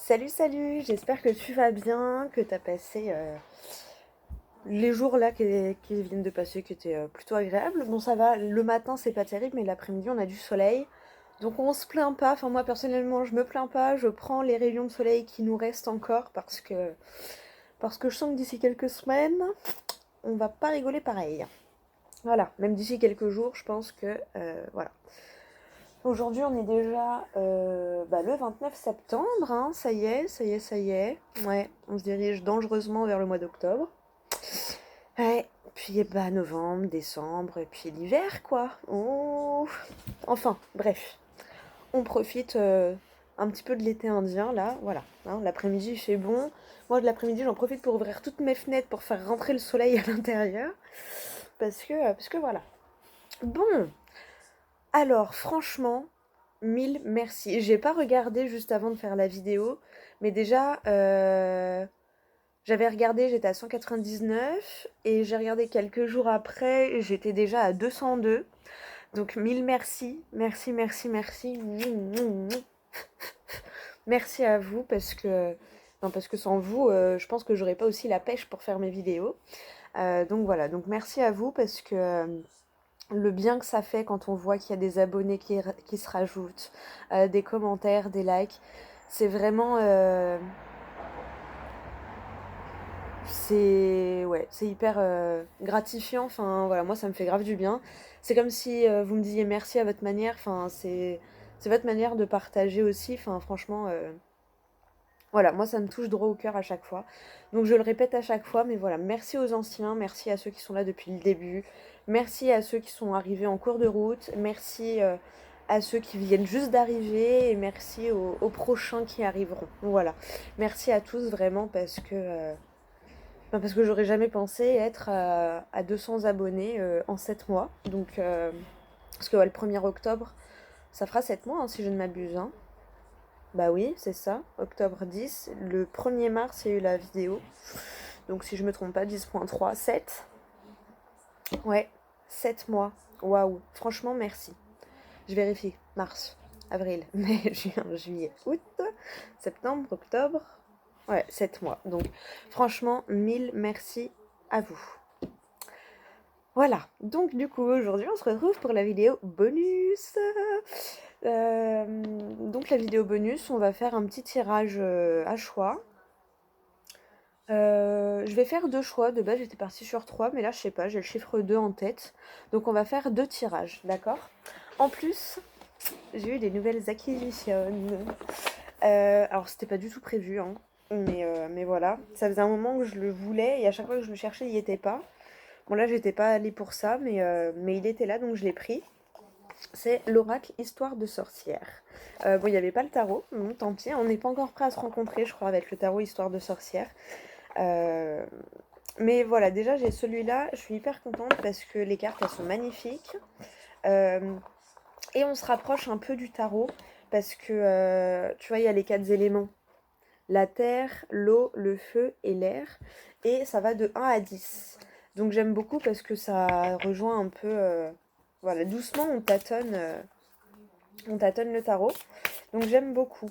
Salut, salut, j'espère que tu vas bien, que tu as passé les jours là qui viennent de passer, qui étaient plutôt agréables. Bon, ça va, le matin c'est pas terrible, mais l'après-midi on a du soleil. Donc on se plaint pas, enfin moi personnellement je me plains pas, je prends les rayons de soleil qui nous restent encore parce que je sens que d'ici quelques semaines, on va pas rigoler pareil. Voilà, même d'ici quelques jours, je pense que voilà. Aujourd'hui, on est déjà le 29 septembre, hein, ça y est, ça y est, ça y est. Ouais, on se dirige dangereusement vers le mois d'octobre. Ouais, puis novembre, décembre, et puis l'hiver, quoi. Oh. Enfin, bref, on profite un petit peu de l'été indien, là, voilà. Hein, l'après-midi, il fait bon. Moi, de l'après-midi, j'en profite pour ouvrir toutes mes fenêtres pour faire rentrer le soleil à l'intérieur. Parce que voilà. Bon, alors, franchement, mille merci. J'ai pas regardé juste avant de faire la vidéo, mais déjà, j'avais regardé, j'étais à 199, et j'ai regardé quelques jours après, j'étais déjà à 202. Donc, mille merci. Merci, merci, merci. Merci à vous parce que, non, parce que sans vous, je pense que j'aurais pas aussi la pêche pour faire mes vidéos. Donc voilà, donc merci à vous parce que le bien que ça fait quand on voit qu'il y a des abonnés qui se rajoutent, des commentaires, des likes, c'est vraiment... c'est ouais, c'est hyper gratifiant, enfin voilà, moi ça me fait grave du bien. C'est comme si vous me disiez merci à votre manière, enfin c'est votre manière de partager aussi, enfin franchement, voilà, moi ça me touche droit au cœur à chaque fois. Donc je le répète à chaque fois, mais voilà, merci aux anciens, merci à ceux qui sont là depuis le début, merci à ceux qui sont arrivés en cours de route, merci à ceux qui viennent juste d'arriver, et merci aux prochains qui arriveront. Voilà, merci à tous vraiment parce que j'aurais jamais pensé être à 200 abonnés en 7 mois. Donc, parce que ouais, le 1er octobre, ça fera 7 mois hein, si je ne m'abuse. Hein. Bah oui, c'est ça, octobre 10. Le 1er mars, il y a eu la vidéo. Donc si je me trompe pas, 10.3, 7. Ouais, 7 mois. Waouh, franchement, merci. Je vérifie. Mars, avril, mai, juin, juillet, août, septembre, octobre. Ouais, 7 mois. Donc franchement, mille merci à vous. Voilà, donc du coup aujourd'hui on se retrouve pour la vidéo bonus. Donc la vidéo bonus, on va faire un petit tirage à choix. Je vais faire deux choix, de base j'étais partie sur trois, mais là je sais pas, j'ai le chiffre 2 en tête. Donc on va faire deux tirages, d'accord? En plus, j'ai eu des nouvelles acquisitions. Alors c'était pas du tout prévu, hein. Mais voilà, ça faisait un moment que je le voulais et à chaque fois que je le cherchais, il n'y était pas. Bon là j'étais pas allée pour ça, mais il était là donc je l'ai pris. C'est l'oracle Histoire de sorcière. Bon il n'y avait pas le tarot, bon tant pis, on n'est pas encore prêt à se rencontrer je crois avec le tarot Histoire de sorcière. Euh, mais voilà, déjà j'ai celui-là, je suis hyper contente parce que les cartes elles sont magnifiques. Euh, et on se rapproche un peu du tarot parce que tu vois il y a les quatre éléments. La terre, l'eau, le feu et l'air. Et ça va de 1 à 10. Donc j'aime beaucoup parce que ça rejoint un peu... voilà, doucement on tâtonne le tarot. Donc j'aime beaucoup.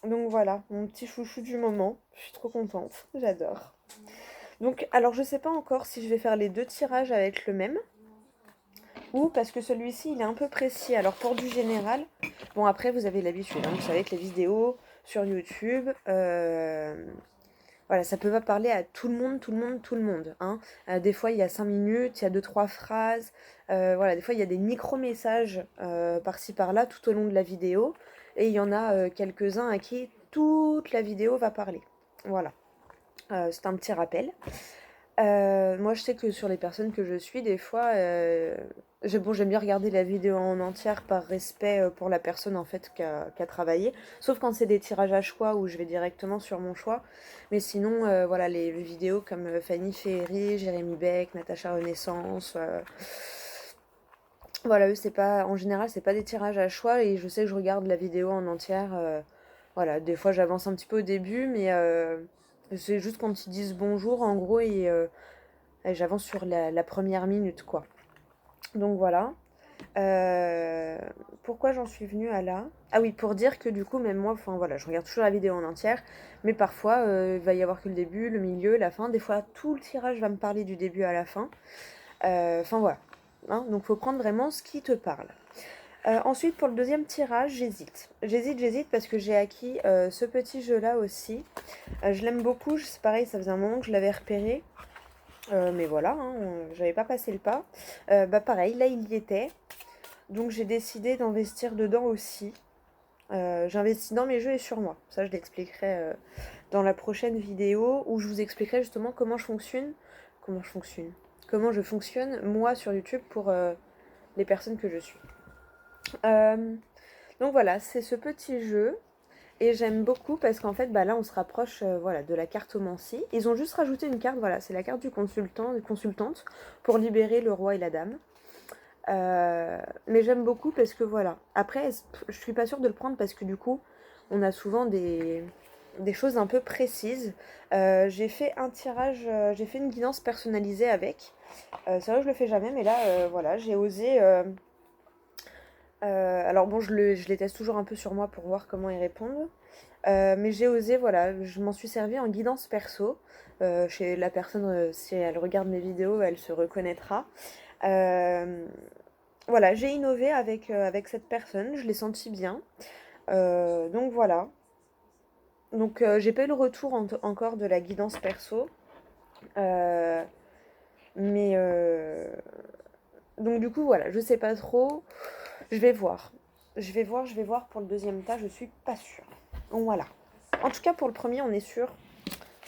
Donc voilà, mon petit chouchou du moment. Je suis trop contente, j'adore. Donc alors je sais pas encore si je vais faire les deux tirages avec le même. Ou parce que celui-ci il est un peu précis. Alors pour du général, bon après vous avez l'habitude, hein, vous savez que les vidéos sur YouTube, voilà, ça peut pas parler à tout le monde, tout le monde, tout le monde. Hein. Des fois, il y a 5 minutes, il y a deux trois phrases. Voilà, des fois, il y a des micro-messages par-ci par-là tout au long de la vidéo. Et il y en a quelques-uns à qui toute la vidéo va parler. Voilà, c'est un petit rappel. Moi, je sais que sur les personnes que je suis, des fois, j'aime bien regarder la vidéo en entière par respect pour la personne en fait qui a travaillé. Sauf quand c'est des tirages à choix où je vais directement sur mon choix. Mais sinon, voilà, les vidéos comme Fanny Ferry, Jérémy Beck, Natacha Renaissance, voilà, eux, c'est pas, en général, c'est pas des tirages à choix et je sais que je regarde la vidéo en entière. Voilà, des fois, j'avance un petit peu au début, mais c'est juste quand ils disent bonjour en gros et j'avance sur la première minute, quoi. Donc voilà. Pourquoi j'en suis venue à là? Ah oui, pour dire que du coup, même moi, enfin voilà, je regarde toujours la vidéo en entière, mais parfois, il va y avoir que le début, le milieu, la fin. Des fois, tout le tirage va me parler du début à la fin. Enfin voilà. Hein, donc, faut prendre vraiment ce qui te parle. Ensuite, pour le deuxième tirage, j'hésite. J'hésite parce que j'ai acquis ce petit jeu-là aussi. Je l'aime beaucoup, c'est pareil, ça faisait un moment que je l'avais repéré. Mais voilà, hein, j'avais pas passé le pas. Bah pareil, là il y était. Donc j'ai décidé d'investir dedans aussi. J'investis dans mes jeux et sur moi. Ça je l'expliquerai dans la prochaine vidéo où je vous expliquerai justement comment je fonctionne. Comment je fonctionne. Comment je fonctionne moi sur YouTube pour les personnes que je suis. Donc voilà, c'est ce petit jeu. Et j'aime beaucoup parce qu'en fait, bah là, on se rapproche voilà, de la cartomancie. Ils ont juste rajouté une carte, voilà, c'est la carte du consultant, des consultantes, pour libérer le roi et la dame. Mais j'aime beaucoup parce que voilà. Après, je suis pas sûre de le prendre parce que du coup, on a souvent des choses un peu précises. J'ai fait un tirage, j'ai fait une guidance personnalisée avec. C'est vrai que je le fais jamais, mais là, voilà, j'ai osé. Alors bon, je les teste toujours un peu sur moi pour voir comment ils répondent. Mais j'ai osé, voilà, je m'en suis servi en guidance perso. Chez la personne, si elle regarde mes vidéos, elle se reconnaîtra. Euh, voilà, j'ai innové avec cette personne, je l'ai senti bien. Donc voilà. Donc j'ai pas eu le retour encore de la guidance perso. Euh, mais donc du coup voilà, je sais pas trop. Je vais voir. Je vais voir pour le deuxième tas, je suis pas sûre. Donc voilà. En tout cas pour le premier, on est sûr.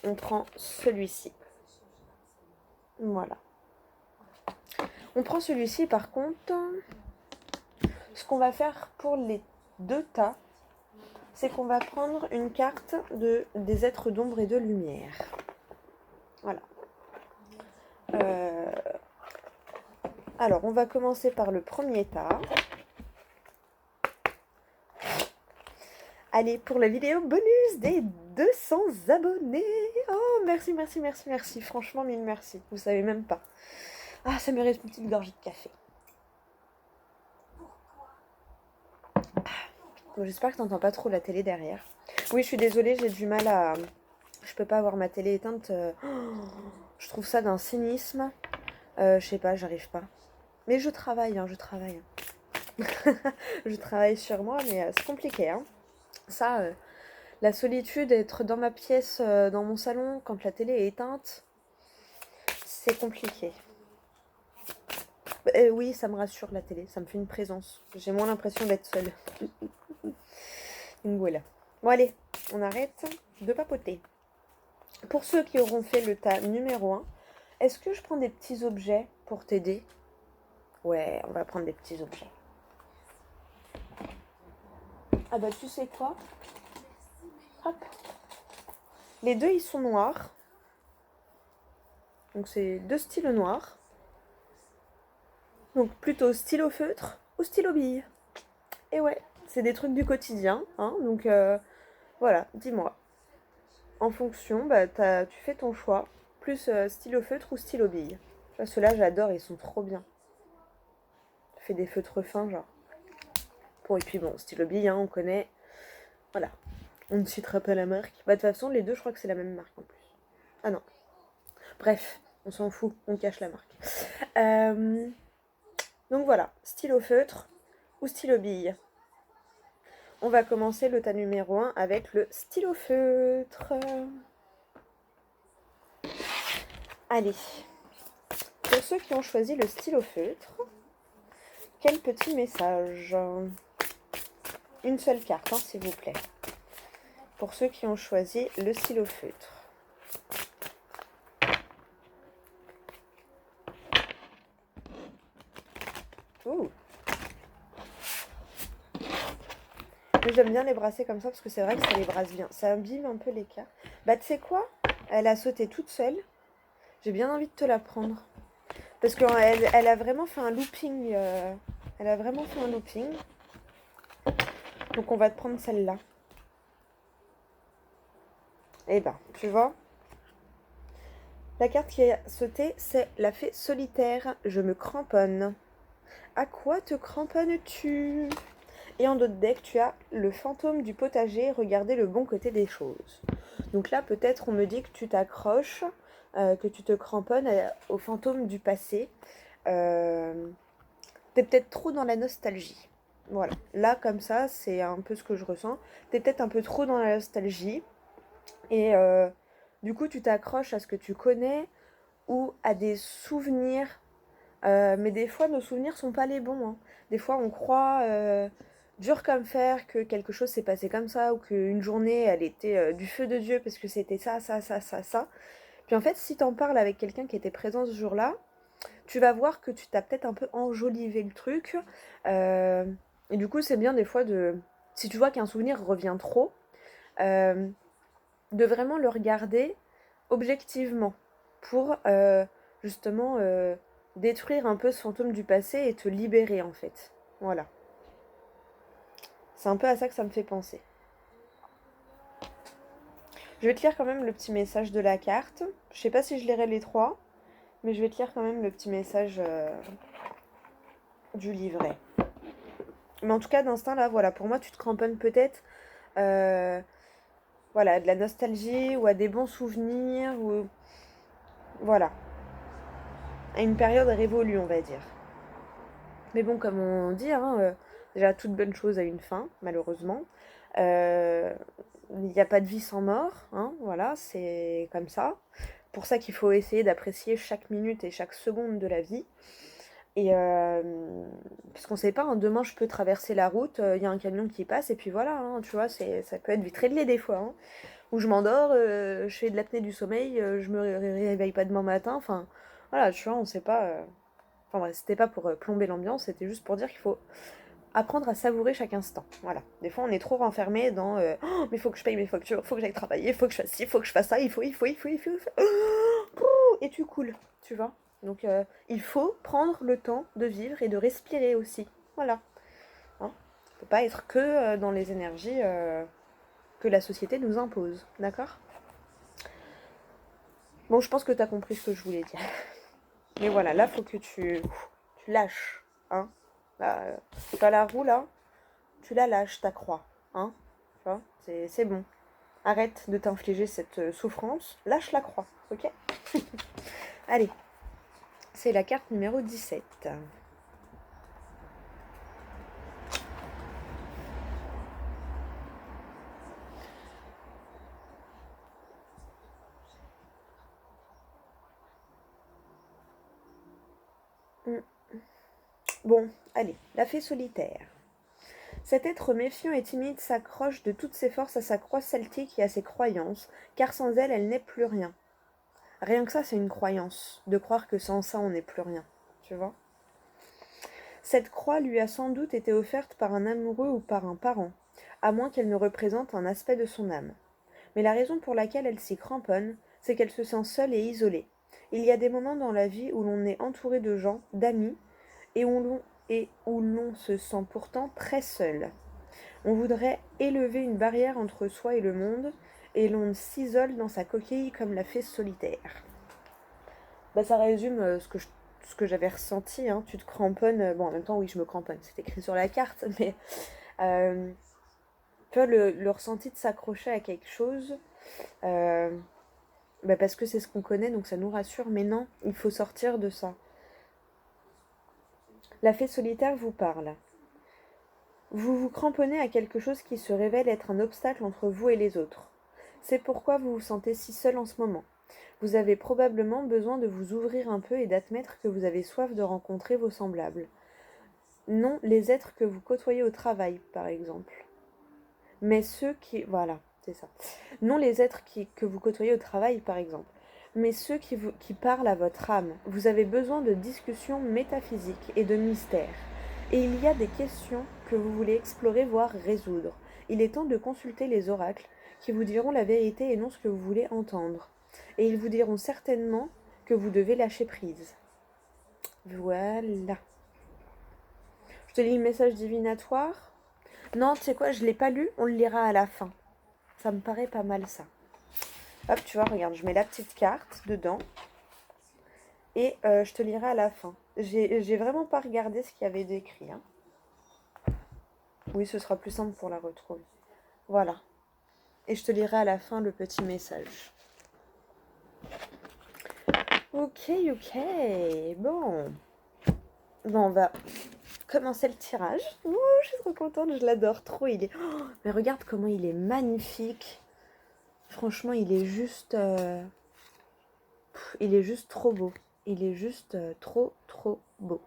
On prend celui-ci. Voilà. On prend celui-ci par contre. Ce qu'on va faire pour les deux tas, c'est qu'on va prendre une carte des êtres d'ombre et de lumière. Voilà. Alors, on va commencer par le premier tas. Allez, pour la vidéo bonus des 200 abonnés. Oh, merci, merci, merci, merci. Franchement, mille merci. Vous savez même pas. Ah, ça mérite une petite gorgée de café. Bon, j'espère que t'entends pas trop la télé derrière. Oui, je suis désolée, j'ai du mal à... Je peux pas avoir ma télé éteinte. Je trouve ça d'un cynisme. Je sais pas, j'arrive pas. Mais je travaille, hein, je travaille. Je travaille sur moi, mais c'est compliqué. Hein. Ça, la solitude, être dans ma pièce, dans mon salon, quand la télé est éteinte, c'est compliqué. Oui, ça me rassure la télé, ça me fait une présence. J'ai moins l'impression d'être seule. Donc voilà. Bon allez, on arrête de papoter. Pour ceux qui auront fait le tas numéro 1, est-ce que je prends des petits objets pour t'aider? Ouais, on va prendre des petits objets. Ah bah tu sais quoi? Hop. Les deux, ils sont noirs. Donc c'est deux stylos noirs. Donc plutôt stylo feutre ou stylo bille. Et ouais, c'est des trucs du quotidien. Hein, donc voilà, dis-moi. En fonction, bah, tu fais ton choix. Plus stylo feutre ou stylo bille. Ceux-là, j'adore, ils sont trop bien. Tu fais des feutres fins, genre. Bon, et puis bon, stylo bille, hein, on connaît. Voilà. On ne citera pas la marque. Bah, de toute façon, les deux, je crois que c'est la même marque en plus. Ah non. Bref, on s'en fout, on cache la marque. Donc voilà, stylo feutre ou stylo bille. On va commencer le tas numéro 1 avec le stylo feutre. Allez, pour ceux qui ont choisi le stylo feutre, quel petit message? Une seule carte, hein, s'il vous plaît. Pour ceux qui ont choisi le stylo feutre. Ouh. J'aime bien les brasser comme ça parce que c'est vrai que ça les brasse bien. Ça abîme un peu les cartes. Bah tu sais quoi? Elle a sauté toute seule. J'ai bien envie de te la prendre. Parce qu'elle a vraiment fait un looping. Elle a vraiment fait un looping. Donc on va te prendre celle-là. Eh ben, tu vois? La carte qui a sauté, c'est la fée solitaire. Je me cramponne. À quoi te cramponnes-tu? Et en d'autres decks, tu as le fantôme du potager, regardez le bon côté des choses. Donc là, peut-être on me dit que tu t'accroches, que tu te cramponnes au fantôme du passé. T'es peut-être trop dans la nostalgie. Voilà. Là, comme ça, c'est un peu ce que je ressens. T'es peut-être un peu trop dans la nostalgie. Et du coup, tu t'accroches à ce que tu connais ou à des souvenirs. Mais des fois, nos souvenirs sont pas les bons, hein. Des fois, on croit dur comme fer que quelque chose s'est passé comme ça ou qu'une journée, elle était du feu de Dieu parce que c'était ça, ça, ça, ça, ça. Puis en fait, si t'en parles avec quelqu'un qui était présent ce jour-là, tu vas voir que tu t'as peut-être un peu enjolivé le truc. Euh, et du coup, c'est bien des fois de... Si tu vois qu'un souvenir revient trop, euh, de vraiment le regarder objectivement pour justement détruire un peu ce fantôme du passé et te libérer en fait. Voilà. C'est un peu à ça que ça me fait penser. Je vais te lire quand même le petit message de la carte. Je sais pas si je lirai les trois, mais je vais te lire quand même le petit message du livret. Mais en tout cas, d'instinct, là, voilà, pour moi, tu te cramponnes peut-être voilà, de la nostalgie ou à des bons souvenirs, ou voilà, à une période révolue, on va dire. Mais bon, comme on dit, hein, déjà, toute bonne chose a une fin, malheureusement. Euh, Il n'y a pas de vie sans mort, hein, voilà, c'est comme ça. Pour ça qu'il faut essayer d'apprécier chaque minute et chaque seconde de la vie. Et parce qu'on sait pas, hein, demain je peux traverser la route, il y a un camion qui passe et puis voilà, hein, tu vois, ça peut être vite réglé des fois. Hein. Où je m'endors, je fais de l'apnée du sommeil, je me réveille pas demain matin, enfin voilà, tu vois, on sait pas. Enfin bref, c'était pas pour plomber l'ambiance, c'était juste pour dire qu'il faut apprendre à savourer chaque instant. Voilà. Des fois, on est trop renfermé dans oh, mais faut que je paye mes factures, faut que j'aille travailler, faut que je fasse ci, faut que je fasse ça, il faut. Et tu coules, tu vois. Donc, il faut prendre le temps de vivre et de respirer aussi. Voilà. Hein, faut pas être que dans les énergies que la société nous impose. D'accord? Bon, je pense que tu as compris ce que je voulais dire. Mais voilà, là, faut que tu lâches. Hein. Là, tu as la roue, là. Tu la lâches, ta croix. Hein, tu vois, c'est bon. Arrête de t'infliger cette souffrance. Lâche la croix, ok? Allez, c'est la carte numéro 17. Bon, allez, la fée solitaire. Cet être méfiant et timide s'accroche de toutes ses forces à sa croix celtique et à ses croyances, car sans elle, elle n'est plus rien. Rien que ça, c'est une croyance, de croire que sans ça, on n'est plus rien, tu vois. Cette croix lui a sans doute été offerte par un amoureux ou par un parent, à moins qu'elle ne représente un aspect de son âme. Mais la raison pour laquelle elle s'y cramponne, c'est qu'elle se sent seule et isolée. Il y a des moments dans la vie où l'on est entouré de gens, d'amis, et où l'on se sent pourtant très seul. On voudrait élever une barrière entre soi et le monde, et l'on s'isole dans sa coquille comme la fée solitaire. Bah, ça résume ce que j'avais ressenti, hein. Tu te cramponnes. Bon, en même temps, oui, je me cramponne, c'est écrit sur la carte, mais euh, tu vois, le ressenti de s'accrocher à quelque chose, euh, bah, parce que c'est ce qu'on connaît, donc ça nous rassure, mais non, il faut sortir de ça. La fée solitaire vous parle. Vous vous cramponnez à quelque chose qui se révèle être un obstacle entre vous et les autres. C'est pourquoi vous vous sentez si seul en ce moment. Vous avez probablement besoin de vous ouvrir un peu et d'admettre que vous avez soif de rencontrer vos semblables. Non les êtres que vous côtoyez au travail, par exemple. Mais ceux qui... Voilà, c'est ça. Non les êtres que vous côtoyez au travail, par exemple. Mais ceux qui parlent à votre âme. Vous avez besoin de discussions métaphysiques et de mystères. Et il y a des questions que vous voulez explorer, voire résoudre. Il est temps de consulter les oracles, qui vous diront la vérité et non ce que vous voulez entendre. Et ils vous diront certainement que vous devez lâcher prise. Voilà. Je te lis le message divinatoire. Non, tu sais quoi, je ne l'ai pas lu, on le lira à la fin. Ça me paraît pas mal ça. Hop, tu vois, regarde, je mets la petite carte dedans. Et je te lirai à la fin. J'ai vraiment pas regardé ce qu'il y avait d'écrit, hein. Oui, ce sera plus simple pour la retrouver. Voilà. Et je te lirai à la fin le petit message. Ok, ok. Bon. Bon, on va commencer le tirage. Oh, je suis trop contente, je l'adore trop. Il est... Oh, mais regarde comment il est magnifique. Franchement, il est juste... il est juste trop beau. Il est juste trop, trop beau.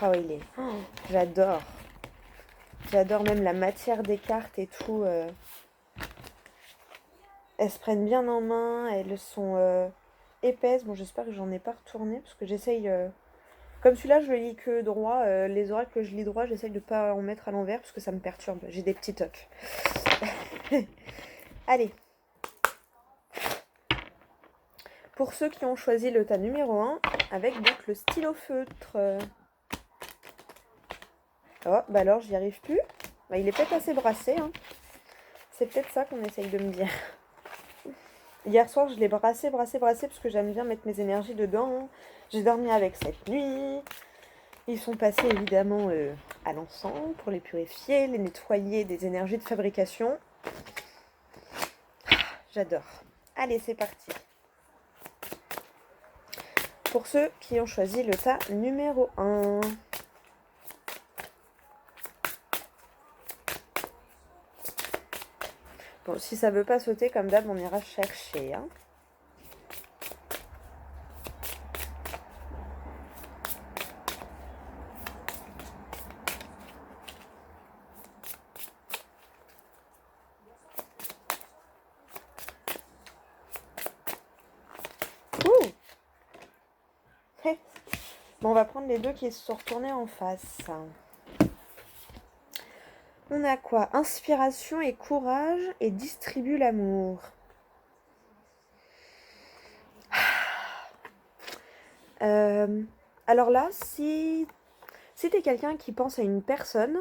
Oh, il est... Oh, j'adore. J'adore même la matière des cartes et tout. Elles se prennent bien en main. Elles sont épaisses. Bon, j'espère que j'en ai pas retourné parce que j'essaye... Comme celui-là, je le lis que droit. Les oracles que je lis droit, j'essaye de pas en mettre à l'envers parce que ça me perturbe. J'ai des petits tocs. Allez. Pour ceux qui ont choisi le tas numéro 1, avec donc le stylo feutre. Oh, bah alors, j'y arrive plus. Bah, il est peut-être assez brassé, hein. C'est peut-être ça qu'on essaye de me dire. Hier soir, je l'ai brassé parce que j'aime bien mettre mes énergies dedans. J'ai dormi avec cette nuit. Ils sont passés évidemment à l'encens pour les purifier, les nettoyer des énergies de fabrication. J'adore. Allez, c'est parti. Pour ceux qui ont choisi le tas numéro 1. Bon, si ça veut pas sauter, comme d'hab, on ira chercher, hein. Ouh. Bon, on va prendre les deux qui se sont retournés en face. On a quoi? Inspiration et courage et distribue l'amour. Alors là, si tu es quelqu'un qui pense à une personne,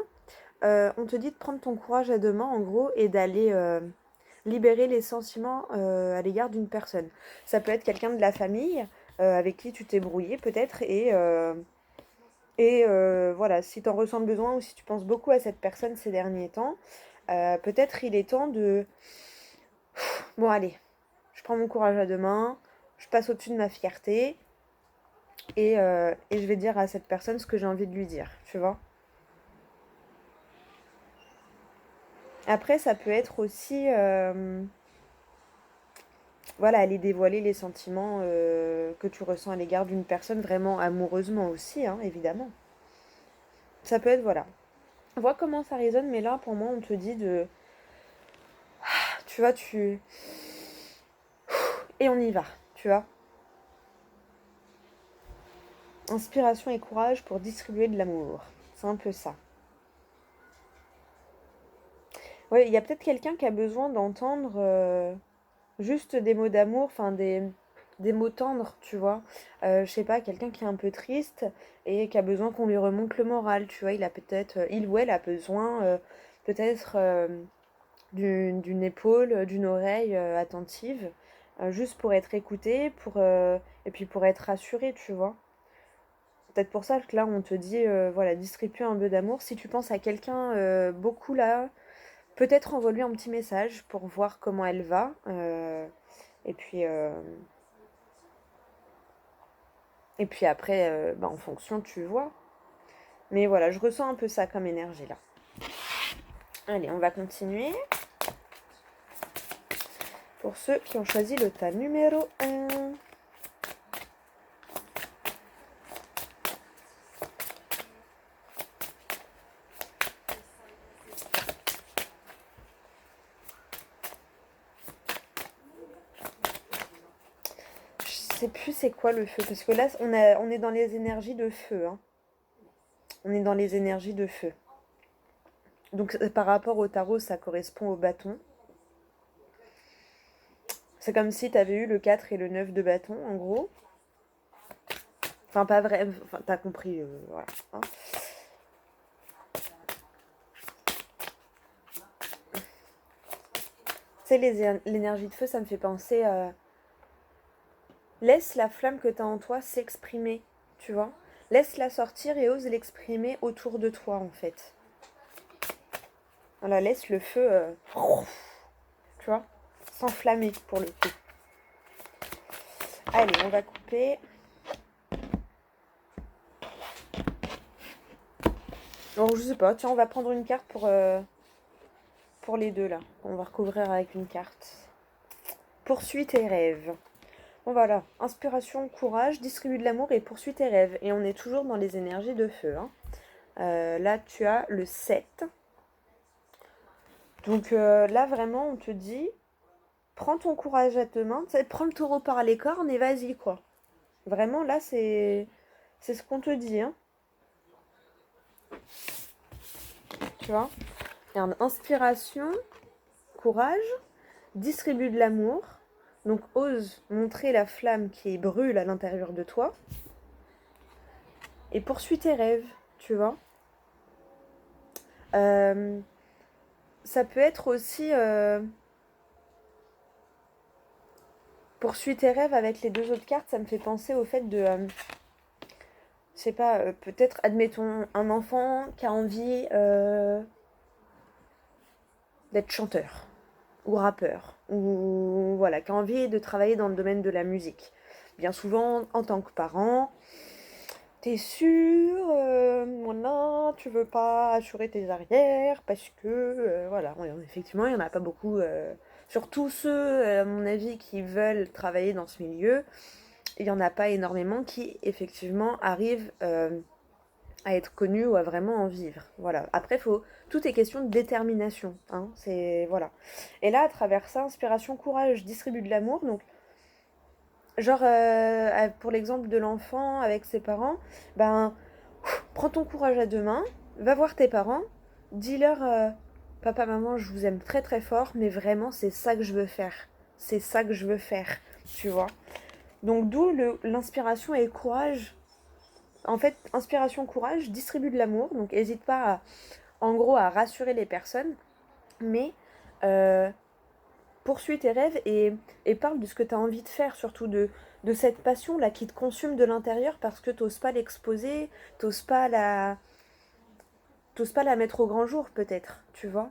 on te dit de prendre ton courage à deux mains, en gros, et d'aller libérer les sentiments à l'égard d'une personne. Ça peut être quelqu'un de la famille avec qui tu t'es brouillé peut-être, et voilà, si tu en ressens le besoin ou si tu penses beaucoup à cette personne ces derniers temps, peut-être il est temps de... Bon, allez, je prends mon courage à deux mains, je passe au-dessus de ma fierté, et je vais dire à cette personne ce que j'ai envie de lui dire, tu vois. Après, ça peut être aussi, voilà, aller dévoiler les sentiments que tu ressens à l'égard d'une personne vraiment amoureusement aussi, hein, évidemment. Ça peut être, voilà. Vois comment ça résonne, mais là, pour moi, on te dit de... Tu vois, tu... Et on y va, tu vois. Inspiration et courage pour distribuer de l'amour. C'est un peu ça. Ouais, il y a peut-être quelqu'un qui a besoin d'entendre juste des mots d'amour, enfin des mots tendres, tu vois. Je sais pas, quelqu'un qui est un peu triste et qui a besoin qu'on lui remonte le moral, tu vois. Il a peut-être, il ou elle a besoin peut-être d'une épaule, d'une oreille attentive, juste pour être écouté, et puis pour être rassuré, tu vois. Peut-être pour ça que là, on te dit, voilà, distribue un peu d'amour. Si tu penses à quelqu'un beaucoup là, peut-être envoie-lui un petit message pour voir comment elle va. Et puis, euh, et puis après, bah, en fonction, tu vois. Mais voilà, je ressens un peu ça comme énergie là. Allez, on va continuer. Pour ceux qui ont choisi le tas numéro 1. Je sais plus c'est quoi le feu, parce que là, on est dans les énergies de feu, hein. On est dans les énergies de feu. Donc par rapport au tarot, ça correspond au bâton. C'est comme si tu avais eu le 4 et le 9 de bâton, en gros. Enfin, pas vrai, enfin, t'as compris, voilà, hein. sais, l'énergie de feu, ça me fait penser... laisse la flamme que tu as en toi s'exprimer, tu vois. Laisse-la sortir et ose l'exprimer autour de toi, en fait. Voilà, laisse le feu, tu vois, s'enflammer pour le coup. Allez, on va couper. Alors, je sais pas, tiens, on va prendre une carte pour les deux, là. On va recouvrir avec une carte. Poursuis tes rêves. Bon, voilà, inspiration, courage, distribue de l'amour et poursuis tes rêves. Et on est toujours dans les énergies de feu, hein. Là, tu as le 7. Donc là, vraiment, on te dit, prends ton courage à deux mains, prends le taureau par les cornes et vas-y, quoi. Vraiment, là, c'est ce qu'on te dit, hein. Tu vois? Il y a une inspiration, courage, distribue de l'amour. Donc, ose montrer la flamme qui brûle à l'intérieur de toi. Et poursuis tes rêves, tu vois? Ça peut être aussi... poursuis tes rêves avec les deux autres cartes, ça me fait penser au fait de... je sais pas, peut-être, admettons, un enfant qui a envie d'être chanteur ou rappeur, ou voilà, qui a envie de travailler dans le domaine de la musique. Bien souvent, en tant que parent, t'es sûr, voilà, tu veux pas assurer tes arrières parce que, voilà, effectivement, il n'y en a pas beaucoup, surtout ceux, à mon avis, qui veulent travailler dans ce milieu, il n'y en a pas énormément qui, effectivement, arrivent à être connu ou à vraiment en vivre. Voilà. Après, tout est question de détermination. Hein. C'est voilà. Et là, à travers ça, inspiration, courage, distribue de l'amour. Donc, genre pour l'exemple de l'enfant avec ses parents, ben, prends ton courage à deux mains, va voir tes parents, dis-leur, papa, maman, je vous aime très très fort, mais vraiment, c'est ça que je veux faire. C'est ça que je veux faire. Tu vois. Donc, d'où l'inspiration et le courage. En fait, inspiration, courage, distribue de l'amour. Donc, n'hésite pas, en gros, à rassurer les personnes. Mais poursuis tes rêves et parle de ce que tu as envie de faire, surtout de cette passion-là qui te consume de l'intérieur parce que tu n'oses pas l'exposer, t'oses pas t'oses pas la mettre au grand jour, peut-être, tu vois.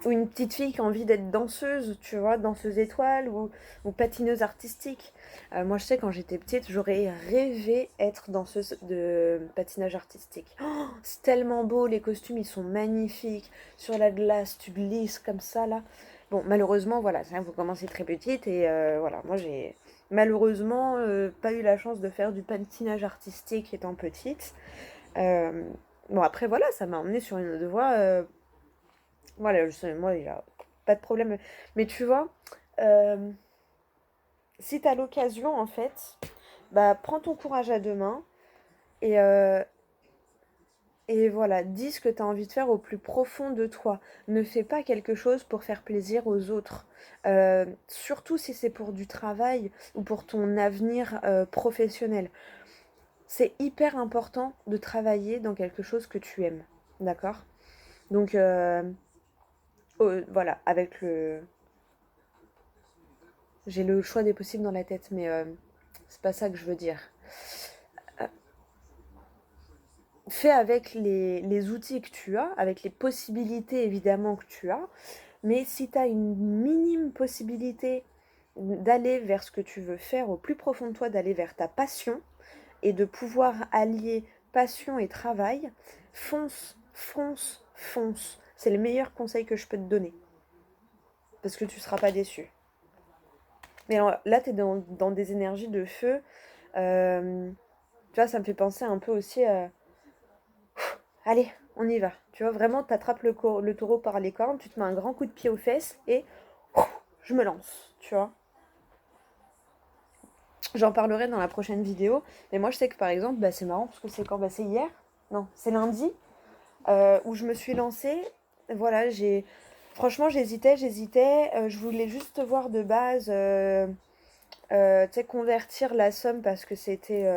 Ou une petite fille qui a envie d'être danseuse, tu vois, danseuse étoile ou patineuse artistique. Moi, je sais, quand j'étais petite, j'aurais rêvé être danseuse de patinage artistique. Oh, c'est tellement beau, les costumes, ils sont magnifiques. Sur la glace, tu glisses comme ça, là. Bon, malheureusement, voilà, vous commencez très petite et voilà, moi, j'ai malheureusement pas eu la chance de faire du patinage artistique étant petite. Euh, bon, après, voilà, ça m'a emmenée sur une autre voie. Voilà, je sais, moi, il n'y a pas de problème. Mais tu vois, euh, si tu as l'occasion, en fait, bah, prends ton courage à deux mains et, euh, et voilà, dis ce que tu as envie de faire au plus profond de toi. Ne fais pas quelque chose pour faire plaisir aux autres. Surtout si c'est pour du travail ou pour ton avenir professionnel. C'est hyper important de travailler dans quelque chose que tu aimes. D'accord? Donc, voilà, avec le... J'ai le choix des possibles dans la tête, mais c'est pas ça que je veux dire. Euh, Fais avec les outils que tu as, avec les possibilités évidemment que tu as, mais si tu as une minime possibilité d'aller vers ce que tu veux faire au plus profond de toi, d'aller vers ta passion et de pouvoir allier passion et travail, fonce, fonce, fonce. C'est le meilleur conseil que je peux te donner, parce que tu ne seras pas déçu. Mais alors, là, tu es dans des énergies de feu. Tu vois, ça me fait penser un peu aussi à... Allez, on y va. Tu vois, vraiment, tu attrapes le taureau par les cornes, tu te mets un grand coup de pied aux fesses et je me lance, tu vois. J'en parlerai dans la prochaine vidéo. Mais moi, je sais que par exemple, bah, c'est marrant parce que c'est quand? Bah, c'est hier. Non, c'est lundi où je me suis lancée. Voilà, franchement, j'hésitais. Je voulais juste voir de base, tu sais, convertir la somme parce que c'était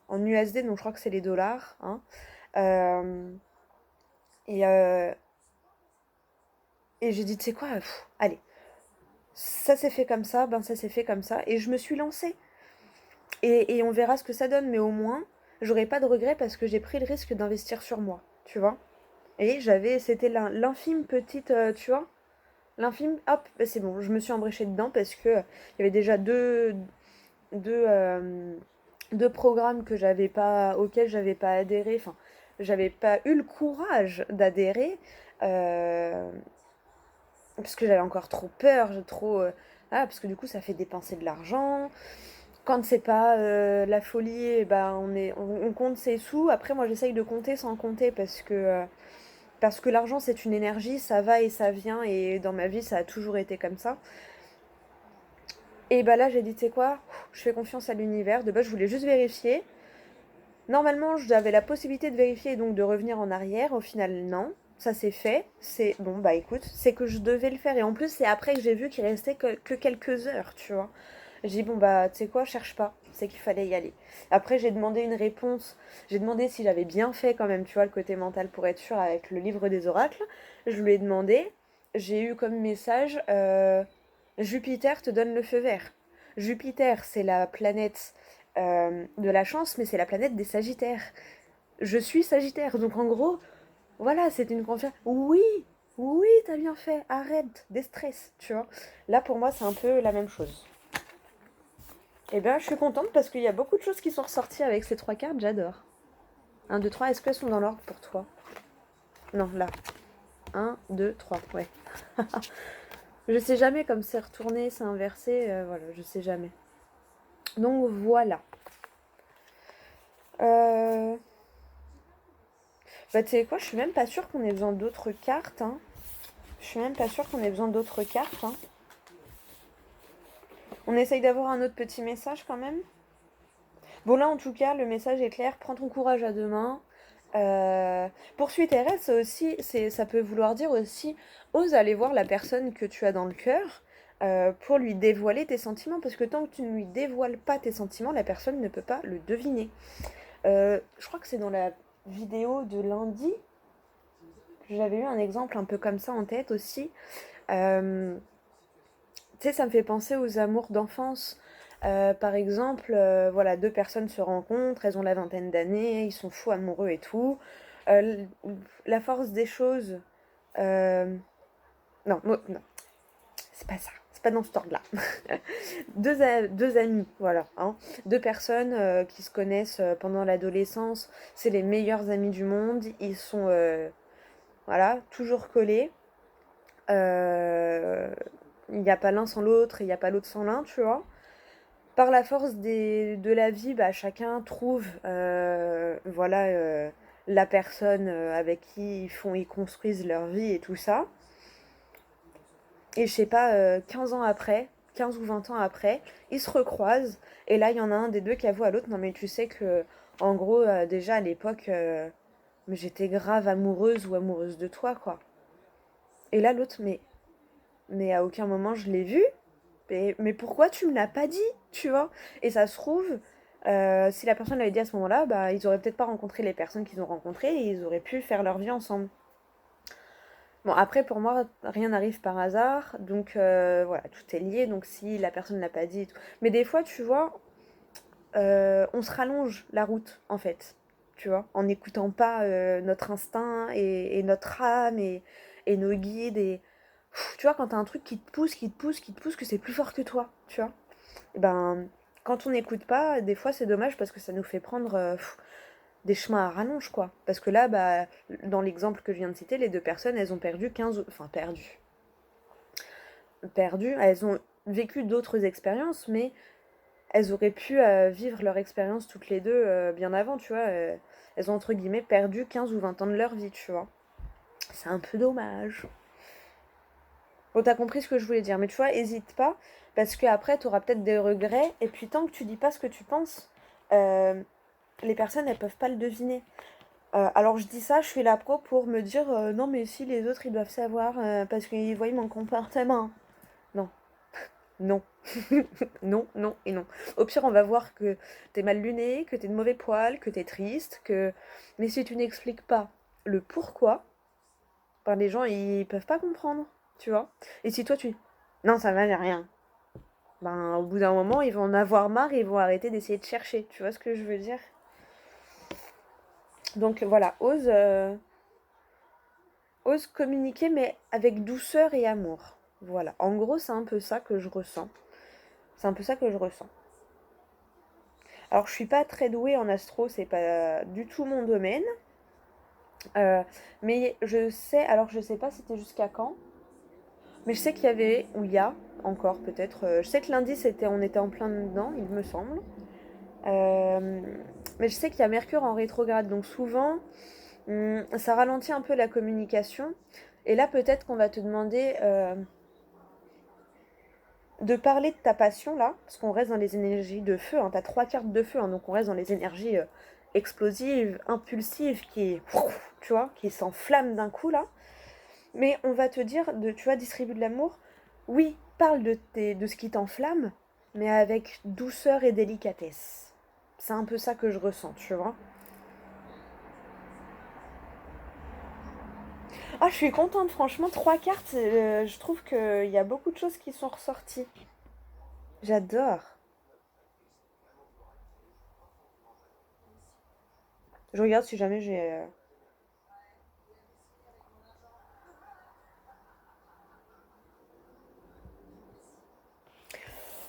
en USD, donc je crois que c'est les dollars. Hein. Euh, et Et j'ai dit, tu sais quoi, allez, ça s'est fait comme ça, ben ça s'est fait comme ça. Et je me suis lancée. Et on verra ce que ça donne, mais au moins, j'aurai pas de regrets parce que j'ai pris le risque d'investir sur moi, tu vois. Et c'était l'infime petite, tu vois, l'infime, hop, bah c'est bon, je me suis embréchée dedans parce que il y avait déjà deux, euh, deux programmes auxquels j'avais pas adhéré, enfin, j'avais pas eu le courage d'adhérer, euh, parce que j'avais encore trop peur, parce que du coup ça fait dépenser de l'argent. Quand c'est pas la folie, eh ben on compte ses sous. Après, moi j'essaye de compter sans compter parce que l'argent c'est une énergie, ça va et ça vient, et dans ma vie ça a toujours été comme ça. Et bah là j'ai dit, tu sais quoi, je fais confiance à l'univers. De base, je voulais juste vérifier. Normalement, j'avais la possibilité de vérifier et donc de revenir en arrière. Au final, non. Ça s'est fait. C'est bon, bah écoute, c'est que je devais le faire. Et en plus, c'est après que j'ai vu qu'il restait que quelques heures, tu vois. J'ai dit, bon, bah, tu sais quoi, cherche pas. C'est qu'il fallait y aller. Après, j'ai demandé une réponse. J'ai demandé si j'avais bien fait quand même, tu vois, le côté mental pour être sûr avec le livre des oracles. Je lui ai demandé. J'ai eu comme message Jupiter te donne le feu vert. Jupiter, c'est la planète de la chance, mais c'est la planète des Sagittaires. Je suis Sagittaire, donc en gros, voilà, c'est une confiance. Oui, oui, t'as bien fait, arrête, des stress, tu vois. Là, pour moi, c'est un peu la même chose. Eh bien, je suis contente parce qu'il y a beaucoup de choses qui sont ressorties avec ces trois cartes, j'adore. Un, 2, 3, est-ce qu'elles sont dans l'ordre pour toi? Non, là. Un, 2, 3, ouais. Je sais jamais comme c'est retourné, c'est inversé, voilà, je sais jamais. Donc voilà. Euh... Bah tu sais quoi, je suis même pas sûre qu'on ait besoin d'autres cartes, hein. Je suis même pas sûre qu'on ait besoin d'autres cartes, hein. On essaye d'avoir un autre petit message quand même. Bon là en tout cas, le message est clair, prends ton courage à deux mains. Poursuis tes rêves, ça peut vouloir dire aussi, ose aller voir la personne que tu as dans le cœur pour lui dévoiler tes sentiments, parce que tant que tu ne lui dévoiles pas tes sentiments, la personne ne peut pas le deviner. Je crois que c'est dans la vidéo de lundi, j'avais eu un exemple un peu comme ça en tête aussi. Euh, Tu sais, ça me fait penser aux amours d'enfance. Par exemple, voilà, deux personnes se rencontrent, elles ont la vingtaine d'années, ils sont fous amoureux et tout. Euh, la force des choses. euh, non, non, c'est pas ça. C'est pas dans ce ordre-là. Deux amis, voilà. Hein. Deux personnes qui se connaissent pendant l'adolescence. C'est les meilleurs amis du monde. Ils sont, voilà, toujours collés. Euh, il n'y a pas l'un sans l'autre, il n'y a pas l'autre sans l'un, tu vois. Par la force de la vie, bah, chacun trouve voilà, la personne avec qui ils construisent leur vie et tout ça. Et je sais pas, 15 ans après, 15 ou 20 ans après, ils se recroisent. Et là, il y en a un des deux qui avoue à l'autre, non mais tu sais que, en gros, déjà à l'époque, mais j'étais grave amoureuse ou amoureuse de toi, quoi. Et là, l'autre, mais à aucun moment je l'ai vu. Mais pourquoi tu me l'as pas dit, tu vois? Et ça se trouve, si la personne l'avait dit à ce moment-là, bah, ils auraient peut-être pas rencontré les personnes qu'ils ont rencontrées et ils auraient pu faire leur vie ensemble. Bon, après, pour moi, rien n'arrive par hasard, donc voilà, tout est lié, donc si la personne ne l'a pas dit et tout. Mais des fois, tu vois, on se rallonge la route, en fait, tu vois, en n'écoutant pas notre instinct et notre âme et nos guides. Et tu vois, quand t'as un truc qui te pousse, qui te pousse, qui te pousse, que c'est plus fort que toi, tu vois. Et ben, quand on n'écoute pas, des fois c'est dommage parce que ça nous fait prendre des chemins à rallonge, quoi. Parce que là, bah, dans l'exemple que je viens de citer, les deux personnes, elles ont perdu 15... Enfin, perdu. Elles ont vécu d'autres expériences, mais elles auraient pu vivre leur expérience toutes les deux bien avant, tu vois. Elles ont, entre guillemets, perdu 15 ou 20 ans de leur vie, tu vois. C'est un peu dommage. Bon, t'as compris ce que je voulais dire, mais tu vois, hésite pas, parce qu'après, t'auras peut-être des regrets, et puis tant que tu dis pas ce que tu penses, euh, les personnes, elles peuvent pas le deviner. Alors je dis ça, je suis la pro pour me dire non mais si les autres ils doivent savoir parce qu'ils voient mon comportement. Non, non, non, non et non. Au pire on va voir que t'es mal luné, que t'es de mauvais poil, que t'es triste, que... Mais si tu n'expliques pas le pourquoi, ben les gens ils peuvent pas comprendre, tu vois. Et si toi tu dis, non, ça valait rien, ben au bout d'un moment, ils vont en avoir marre et ils vont arrêter d'essayer de chercher, tu vois ce que je veux dire. Donc voilà, ose communiquer, mais avec douceur et amour. Voilà, en gros, c'est un peu ça que je ressens. C'est un peu ça que je ressens. Alors, je suis pas très douée en astro, c'est pas du tout mon domaine. Mais je sais, alors je sais pas c'était jusqu'à quand, mais je sais qu'il y avait, ou il y a encore peut-être, je sais que lundi c'était, on était en plein dedans, il me semble. Euh, mais je sais qu'il y a Mercure en rétrograde, donc souvent, ça ralentit un peu la communication. Et là, peut-être qu'on va te demander de parler de ta passion, là, parce qu'on reste dans les énergies de feu. Hein, t'as 3 cartes de feu, hein, donc on reste dans les énergies explosives, impulsives, tu vois, qui s'enflamment d'un coup, là. Mais on va te dire, tu vois, distribue de l'amour. Oui, parle de ce qui t'enflamme, mais avec douceur et délicatesse. C'est un peu ça que je ressens, tu vois. Ah, je suis contente, franchement, 3 cartes, je trouve qu'il y a beaucoup de choses qui sont ressorties. J'adore. Je regarde si jamais j'ai...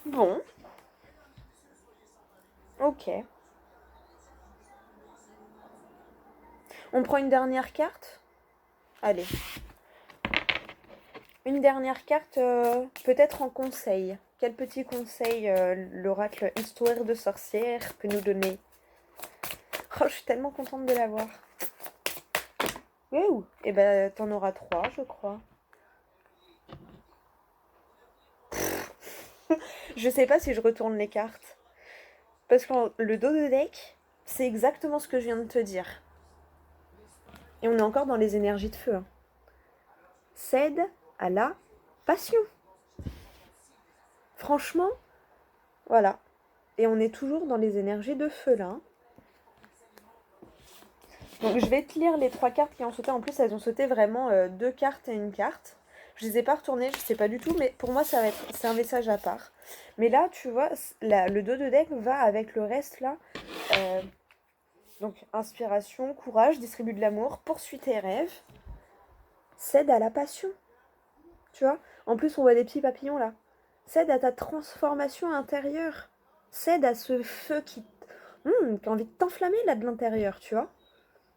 Bon, ok. On prend une dernière carte. Allez. Une dernière carte, peut-être en conseil. Quel petit conseil l'oracle Histoire de sorcière peut nous donner? Oh, je suis tellement contente de l'avoir. Ouh. Et ben, t'en auras 3, je crois. Je sais pas si je retourne les cartes. Parce que le dos de deck, c'est exactement ce que je viens de te dire. Et on est encore dans les énergies de feu. Hein. Cède à la passion. Franchement, voilà. Et on est toujours dans les énergies de feu là. Hein. Donc je vais te lire les 3 cartes qui ont sauté. En plus, elles ont sauté vraiment 2 cartes et une carte. Je les ai pas retournées, je sais pas du tout, mais pour moi, c'est un message à part. Mais là, tu vois, le dos de deck va avec le reste là. Euh, donc, inspiration, courage, distribue de l'amour, poursuis tes rêves, cède à la passion. Tu vois. En plus, on voit des petits papillons là. Cède à ta transformation intérieure. Cède à ce feu qui a envie de t'enflammer là de l'intérieur, tu vois.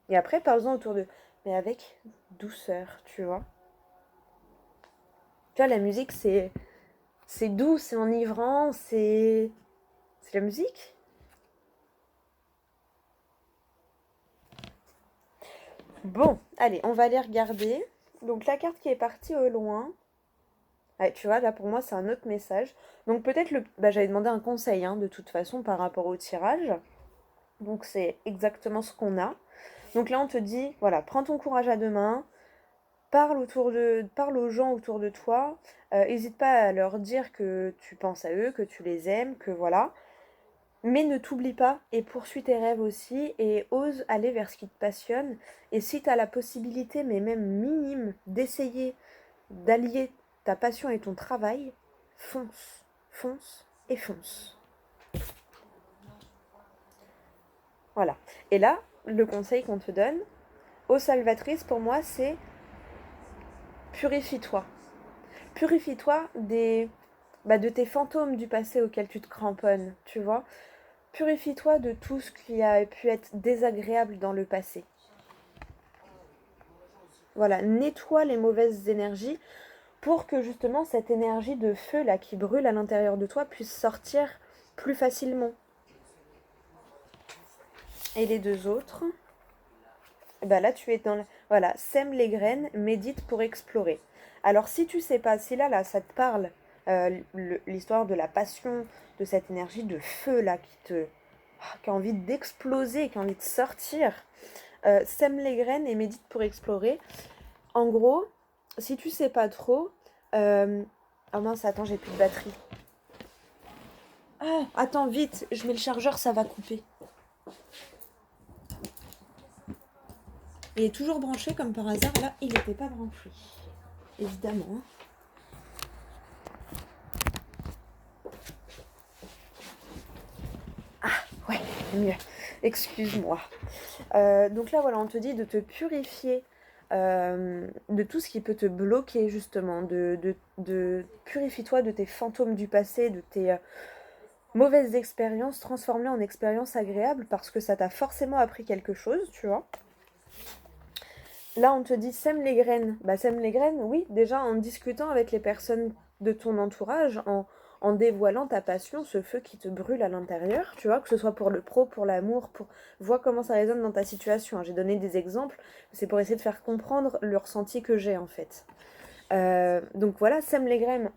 Et après, parle-en autour d'eux. Mais avec douceur, tu vois. Tu vois, la musique, c'est doux, c'est enivrant, c'est la musique. Bon, allez, on va aller regarder. Donc, la carte qui est partie au loin. Ouais, tu vois, là, pour moi, c'est un autre message. Donc, peut-être j'avais demandé un conseil, hein, de toute façon, par rapport au tirage. Donc, c'est exactement ce qu'on a. Donc là, on te dit, voilà, prends ton courage à deux mains. Parle aux gens autour de toi. N'hésite pas à leur dire que tu penses à eux, que tu les aimes, que voilà. Mais ne t'oublie pas et poursuis tes rêves aussi et ose aller vers ce qui te passionne. Et si tu as la possibilité, mais même minime, d'essayer d'allier ta passion et ton travail, fonce, fonce et fonce. Voilà. Et là, le conseil qu'on te donne, ô salvatrice, pour moi, c'est purifie-toi. Purifie-toi de tes fantômes du passé auxquels tu te cramponnes, tu vois. Purifie-toi de tout ce qui a pu être désagréable dans le passé. Voilà, nettoie les mauvaises énergies pour que justement cette énergie de feu là qui brûle à l'intérieur de toi puisse sortir plus facilement. Et les deux autres, bah là tu es dans voilà, sème les graines, médite pour explorer. Alors si tu sais pas, si là ça te parle, l'histoire de la passion, de cette énergie de feu là qui a envie d'exploser, qui a envie de sortir, sème les graines et médite pour explorer. En gros, si tu sais pas trop, oh mince, attends, j'ai plus de batterie. Ah, attends, vite, je mets le chargeur, ça va couper. Il est toujours branché comme par hasard, là il n'était pas branché. Évidemment. Mieux. Excuse-moi. Donc là, voilà, on te dit de te purifier de tout ce qui peut te bloquer, justement. Purifie-toi de tes fantômes du passé, de tes mauvaises expériences, transforme-les en expériences agréables parce que ça t'a forcément appris quelque chose, tu vois. Là, on te dit sème les graines. Bah, sème les graines, oui, déjà en discutant avec les personnes de ton entourage, en dévoilant ta passion, ce feu qui te brûle à l'intérieur, tu vois, que ce soit pour le pro, pour l'amour, vois comment ça résonne dans ta situation. J'ai donné des exemples, c'est pour essayer de faire comprendre le ressenti que j'ai, en fait. Donc voilà, sème les graines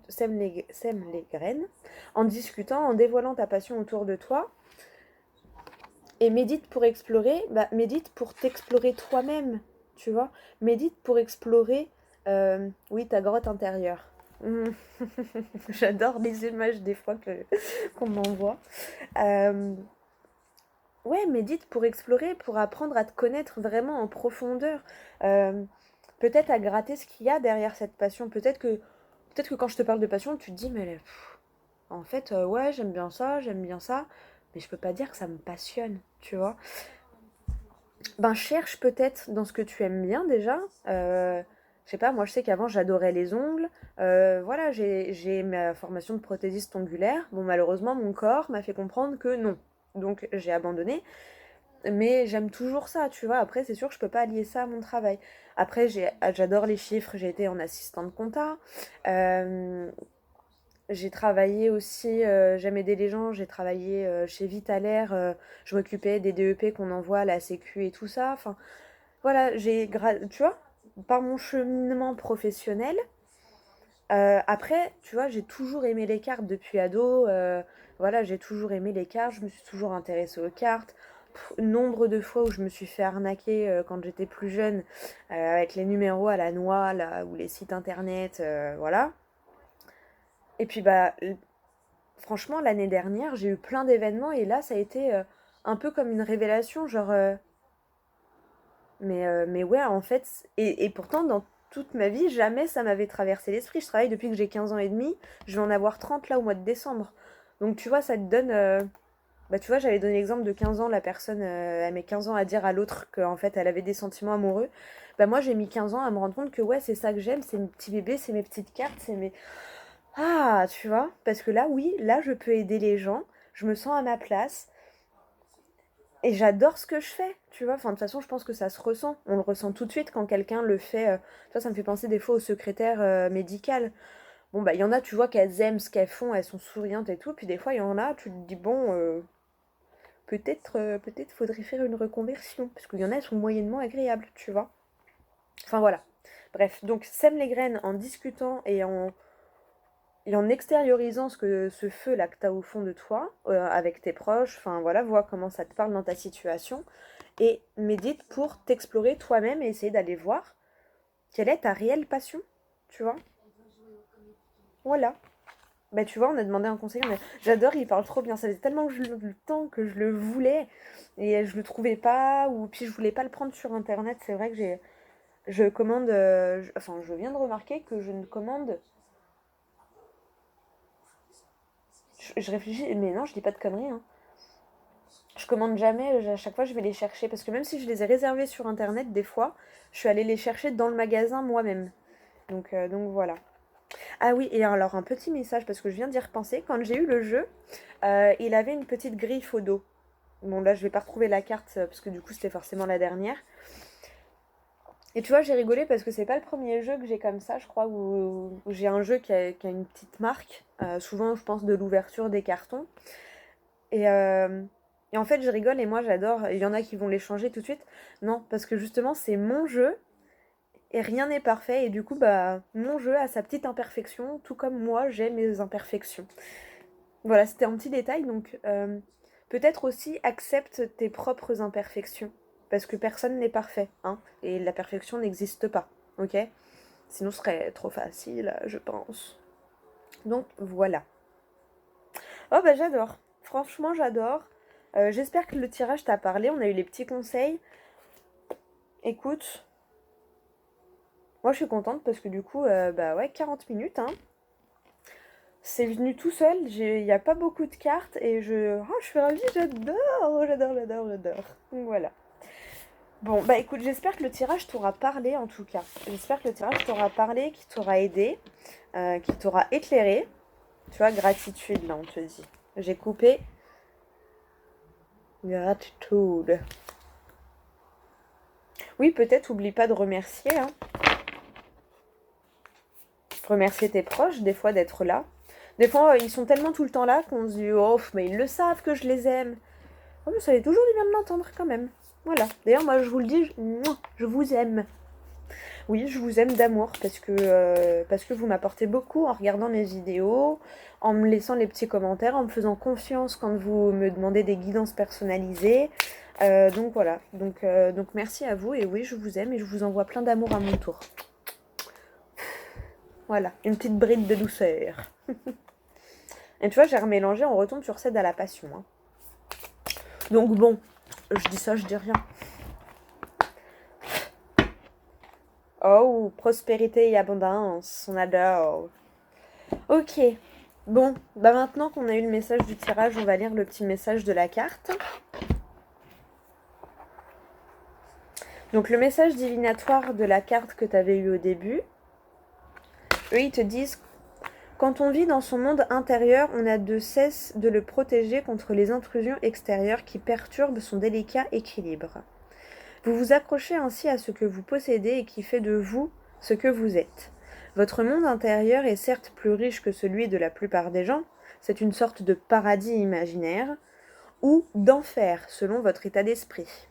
sème les graines en discutant, en dévoilant ta passion autour de toi. Et médite pour explorer, bah médite pour t'explorer toi-même, tu vois. Médite pour explorer, oui, ta grotte intérieure. J'adore les images des fois qu'on m'envoie. Euh, ouais, médite pour explorer, pour apprendre à te connaître vraiment en profondeur. Euh, Peut-être à gratter ce qu'il y a derrière cette passion. Peut-être que quand je te parle de passion, tu te dis, mais en fait, ouais, j'aime bien ça, mais je peux pas dire que ça me passionne, tu vois. Ben, cherche peut-être dans ce que tu aimes bien déjà. Je sais pas, moi je sais qu'avant j'adorais les ongles. Voilà, j'ai ma formation de prothésiste ongulaire. Bon, malheureusement, mon corps m'a fait comprendre que non. Donc j'ai abandonné. Mais j'aime toujours ça, tu vois. Après, c'est sûr que je peux pas allier ça à mon travail. Après, j'adore les chiffres. J'ai été en assistante compta. Euh, j'ai travaillé aussi, j'aime aider les gens, j'ai travaillé chez Vitalaire, je m'occupais des DEP qu'on envoie à la Sécu et tout ça. Enfin, voilà, tu vois, par mon cheminement professionnel, après, tu vois, j'ai toujours aimé les cartes depuis ado. Voilà, j'ai toujours aimé les cartes, je me suis toujours intéressée aux cartes. Nombre de fois où je me suis fait arnaquer quand j'étais plus jeune, avec les numéros à la noix, là, ou les sites internet, voilà. Et puis, bah, franchement, l'année dernière, j'ai eu plein d'événements et là, ça a été un peu comme une révélation, genre, mais ouais, en fait, et pourtant, dans toute ma vie, jamais ça m'avait traversé l'esprit. Je travaille depuis que j'ai 15 ans et demi, je vais en avoir 30 là au mois de décembre. Donc, tu vois, ça te donne. Bah, tu vois, j'avais donné l'exemple de 15 ans, la personne, elle met 15 ans à dire à l'autre qu'en fait, elle avait des sentiments amoureux. Bah, moi, j'ai mis 15 ans à me rendre compte que ouais, c'est ça que j'aime, c'est mes petits bébés, c'est mes petites cartes, c'est mes. Ah, tu vois? Parce que là, oui, là, je peux aider les gens, je me sens à ma place, et j'adore ce que je fais, tu vois? Enfin, de toute façon, je pense que ça se ressent. On le ressent tout de suite quand quelqu'un le fait. Tu vois, ça me fait penser des fois aux secrétaires médicales. Bon, bah, il y en a, tu vois, qu'elles aiment ce qu'elles font, elles sont souriantes et tout, puis des fois, il y en a, tu te dis, bon, peut-être faudrait faire une reconversion, parce qu'il y en a, elles sont moyennement agréables, tu vois? Enfin, voilà. Bref, donc, sème les graines en discutant et en extériorisant ce feu-là que tu as au fond de toi, avec tes proches, enfin voilà, vois comment ça te parle dans ta situation, et médite pour t'explorer toi-même et essayer d'aller voir quelle est ta réelle passion, tu vois. Voilà. Bah tu vois, on a demandé un conseiller, mais j'adore, il parle trop bien, ça faisait tellement le temps que je le voulais, et je le trouvais pas, ou puis je voulais pas le prendre sur internet, c'est vrai que je commande, enfin je viens de remarquer que je ne commande. Je réfléchis, mais non, je dis pas de conneries, hein. Je commande jamais, à chaque fois je vais les chercher. Parce que même si je les ai réservés sur internet, des fois, je suis allée les chercher dans le magasin moi-même. Donc voilà. Ah oui, et alors un petit message, parce que je viens d'y repenser. Quand j'ai eu le jeu, il avait une petite griffe au dos. Bon, là, je vais pas retrouver la carte, parce que du coup, c'était forcément la dernière. Et tu vois, j'ai rigolé parce que c'est pas le premier jeu que j'ai comme ça, je crois, où j'ai un jeu qui a une petite marque. Souvent, je pense de l'ouverture des cartons. Et, euh, et en fait, je rigole et moi j'adore. Il y en a qui vont les changer tout de suite. Non, parce que justement, c'est mon jeu et rien n'est parfait. Et du coup, bah, mon jeu a sa petite imperfection, tout comme moi j'ai mes imperfections. Voilà, c'était un petit détail. Donc, peut-être aussi accepte tes propres imperfections. Parce que personne n'est parfait, hein. Et la perfection n'existe pas, ok? Sinon, ce serait trop facile, je pense. Donc, voilà. Oh bah j'adore. Franchement, j'adore. J'espère que le tirage t'a parlé. On a eu les petits conseils. Écoute, moi je suis contente parce que du coup, bah ouais, 40 minutes, hein. C'est venu tout seul, il n'y a pas beaucoup de cartes et je suis ravie, j'adore. Donc voilà. Bon, bah écoute, j'espère que le tirage t'aura parlé en tout cas. J'espère que le tirage t'aura parlé, qu'il t'aura aidé, qu'il t'aura éclairé. Tu vois, gratitude, là, on te dit. J'ai coupé. Gratitude. Oui, peut-être oublie pas de remercier. Hein. Remercier tes proches, des fois, d'être là. Des fois, ils sont tellement tout le temps là qu'on se dit « Oh, mais ils le savent que je les aime. » Oh, mais ça fait toujours du bien de l'entendre quand même. Voilà. D'ailleurs, moi, je vous le dis, je vous aime. Oui, je vous aime d'amour parce que vous m'apportez beaucoup en regardant mes vidéos, en me laissant les petits commentaires, en me faisant confiance quand vous me demandez des guidances personnalisées. Donc voilà, donc merci à vous et oui, je vous aime et je vous envoie plein d'amour à mon tour. Voilà, une petite bride de douceur. Et tu vois, j'ai remélangé, on retombe sur cède à la passion. Hein. Donc bon, je dis ça, je dis rien. Oh, prospérité et abondance, on adore. Ok, bon, bah maintenant qu'on a eu le message du tirage, on va lire le petit message de la carte. Donc le message divinatoire de la carte que tu avais eu au début, eux ils te disent quand on vit dans son monde intérieur, on a de cesse de le protéger contre les intrusions extérieures qui perturbent son délicat équilibre. Vous vous accrochez ainsi à ce que vous possédez et qui fait de vous ce que vous êtes. Votre monde intérieur est certes plus riche que celui de la plupart des gens, c'est une sorte de paradis imaginaire, ou d'enfer selon votre état d'esprit.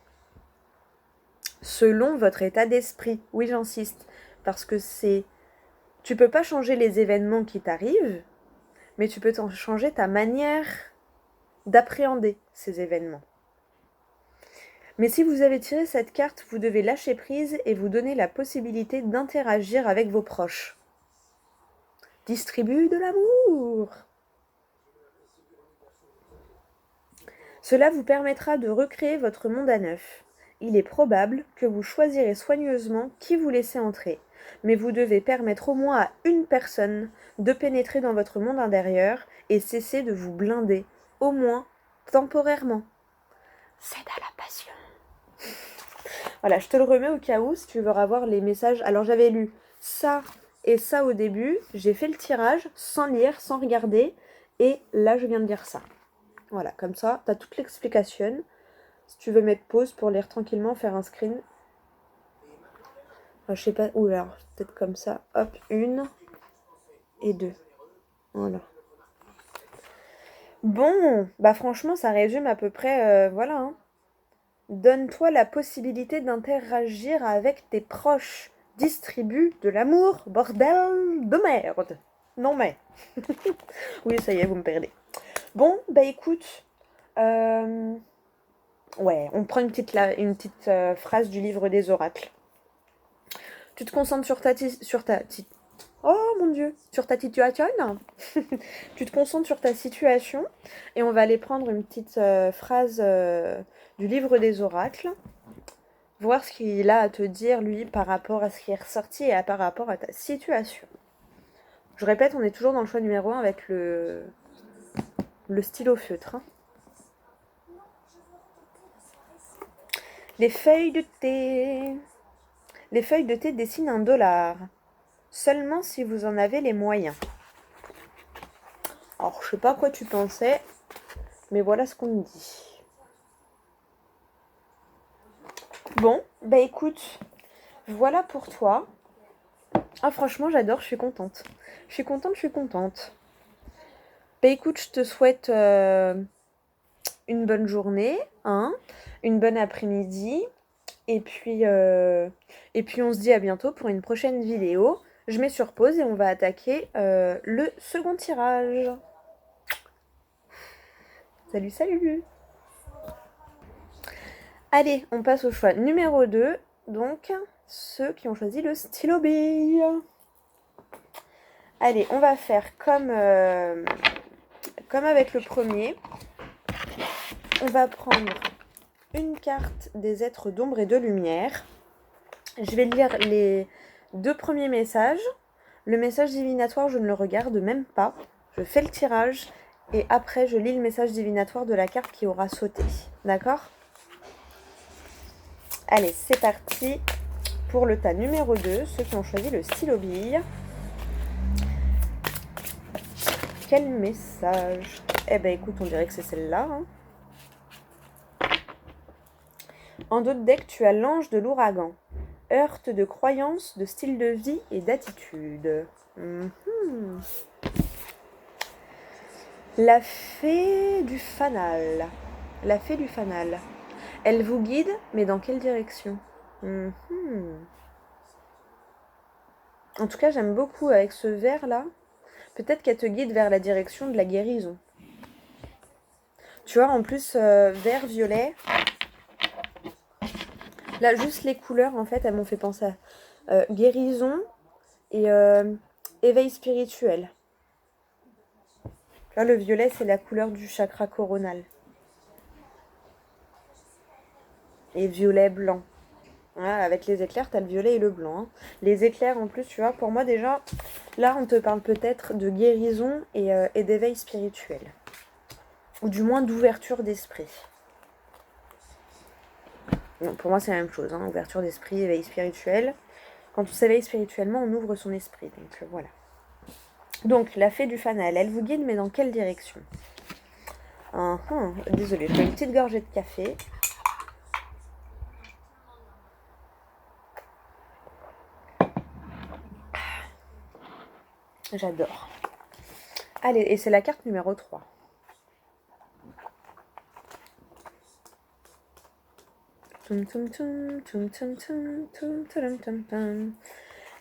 Selon votre état d'esprit, oui j'insiste, parce que tu peux pas changer les événements qui t'arrivent, mais tu peux changer ta manière d'appréhender ces événements. Mais si vous avez tiré cette carte, vous devez lâcher prise et vous donner la possibilité d'interagir avec vos proches. Distribue de l'amour. Cela vous permettra de recréer votre monde à neuf. Il est probable que vous choisirez soigneusement qui vous laissez entrer, mais vous devez permettre au moins à une personne de pénétrer dans votre monde intérieur et cesser de vous blinder, au moins temporairement. C'est à la passion. Voilà, je te le remets au cas où, si tu veux avoir les messages. Alors, j'avais lu ça et ça au début. J'ai fait le tirage sans lire, sans regarder. Et là, je viens de lire ça. Voilà, comme ça, tu as toute l'explication. Si tu veux mettre pause pour lire tranquillement, faire un screen. Je sais pas. Ouh, alors, peut-être comme ça. Hop, 1 et 2. Voilà. Bon, bah franchement, ça résume à peu près, voilà. Hein. Donne-toi la possibilité d'interagir avec tes proches. Distribue de l'amour, bordel de merde. Non mais. Oui, ça y est, vous me perdez. Bon, bah écoute. Ouais, on prend une petite phrase du livre des oracles. Tu te concentres sur ta oh mon Dieu, sur ta situation. Tu te concentres sur ta situation et on va aller prendre une petite phrase du livre des oracles. Voir ce qu'il a à te dire, lui, par rapport à ce qui est ressorti et par rapport à ta situation. Je répète, on est toujours dans le choix numéro 1 avec le stylo feutre. Hein. Les feuilles de thé. Les feuilles de thé dessinent un dollar. Seulement si vous en avez les moyens. Alors, je sais pas à quoi tu pensais, mais voilà ce qu'on me dit. Bon, bah écoute, voilà pour toi. Ah franchement, j'adore, je suis contente. Je suis contente. Bah écoute, je te souhaite une bonne journée, hein, une bonne après-midi. Et puis on se dit à bientôt pour une prochaine vidéo. Je mets sur pause et on va attaquer le second tirage. Salut. Allez, on passe au choix numéro 2. Donc, ceux qui ont choisi le stylo bille. Allez, on va faire comme avec le premier. On va prendre une carte des êtres d'ombre et de lumière. Je vais lire les 2 premiers messages. Le message divinatoire, je ne le regarde même pas. Je fais le tirage et après je lis le message divinatoire de la carte qui aura sauté. D'accord? Allez, c'est parti pour le tas numéro 2, ceux qui ont choisi le stylo bille. Quel message? Eh ben écoute, on dirait que c'est celle-là. Hein. En dos de deck, tu as l'ange de l'ouragan. Heurte de croyances, de style de vie et d'attitude. La fée du fanal. La fée du fanal. Elle vous guide, mais dans quelle direction? En tout cas, j'aime beaucoup avec ce vert-là. Peut-être qu'elle te guide vers la direction de la guérison. Tu vois, en plus, vert, violet. Là, juste les couleurs, en fait, elles m'ont fait penser à guérison et éveil spirituel. Là, le violet, c'est la couleur du chakra coronal. Et violet, blanc. Ouais, avec les éclairs, t'as le violet et le blanc. Hein. Les éclairs, en plus, tu vois, pour moi, déjà, là, on te parle peut-être de guérison et d'éveil spirituel. Ou du moins d'ouverture d'esprit. Non, pour moi, c'est la même chose. Hein, ouverture d'esprit, éveil spirituel. Quand on s'éveille spirituellement, on ouvre son esprit. Donc, voilà. Donc, la fée du fanal, elle vous guide, mais dans quelle direction? Désolée, je fais une petite gorgée de café. J'adore. Allez, et c'est la carte numéro 3.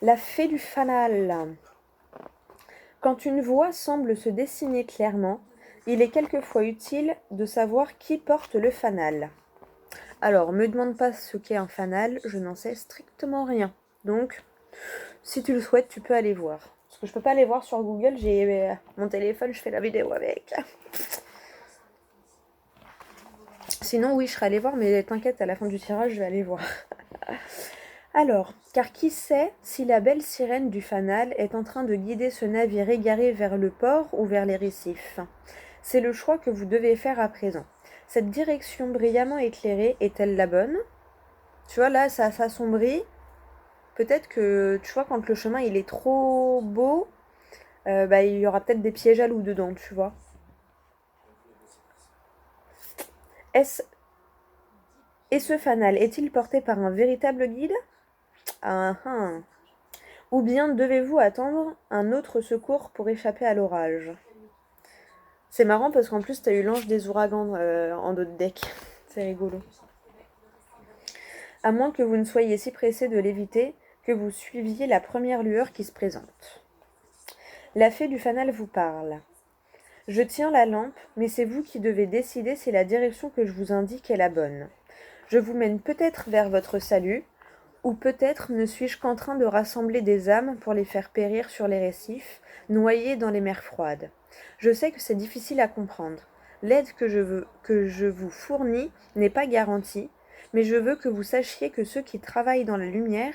La fée du fanal. Quand une voie semble se dessiner clairement, il est quelquefois utile de savoir qui porte le fanal. Alors, me demande pas ce qu'est un fanal, je n'en sais strictement rien. Donc, si tu le souhaites, tu peux aller voir. Parce que je peux pas aller voir sur Google, j'ai mon téléphone, je fais la vidéo avec. Sinon, oui, je serais allée voir, mais t'inquiète, à la fin du tirage, je vais aller voir. Alors, car qui sait si la belle sirène du fanal est en train de guider ce navire égaré vers le port ou vers les récifs? C'est le choix que vous devez faire à présent. Cette direction brillamment éclairée est-elle la bonne? Tu vois, là, ça s'assombrit. Peut-être que, tu vois, quand le chemin, il est trop beau, il y aura peut-être des pièges à loups dedans, tu vois. Et ce fanal est-il porté par un véritable guide? Ou bien devez-vous attendre un autre secours pour échapper à l'orage? C'est marrant parce qu'en plus, t'as eu l'ange des ouragans en dos de deck. C'est rigolo. À moins que vous ne soyez si pressé de l'éviter que vous suiviez la première lueur qui se présente. La fée du fanal vous parle. Je tiens la lampe, mais c'est vous qui devez décider si la direction que je vous indique est la bonne. Je vous mène peut-être vers votre salut, ou peut-être ne suis-je qu'en train de rassembler des âmes pour les faire périr sur les récifs, noyées dans les mers froides. Je sais que c'est difficile à comprendre. L'aide que je vous fournis n'est pas garantie, mais je veux que vous sachiez que ceux qui travaillent dans la lumière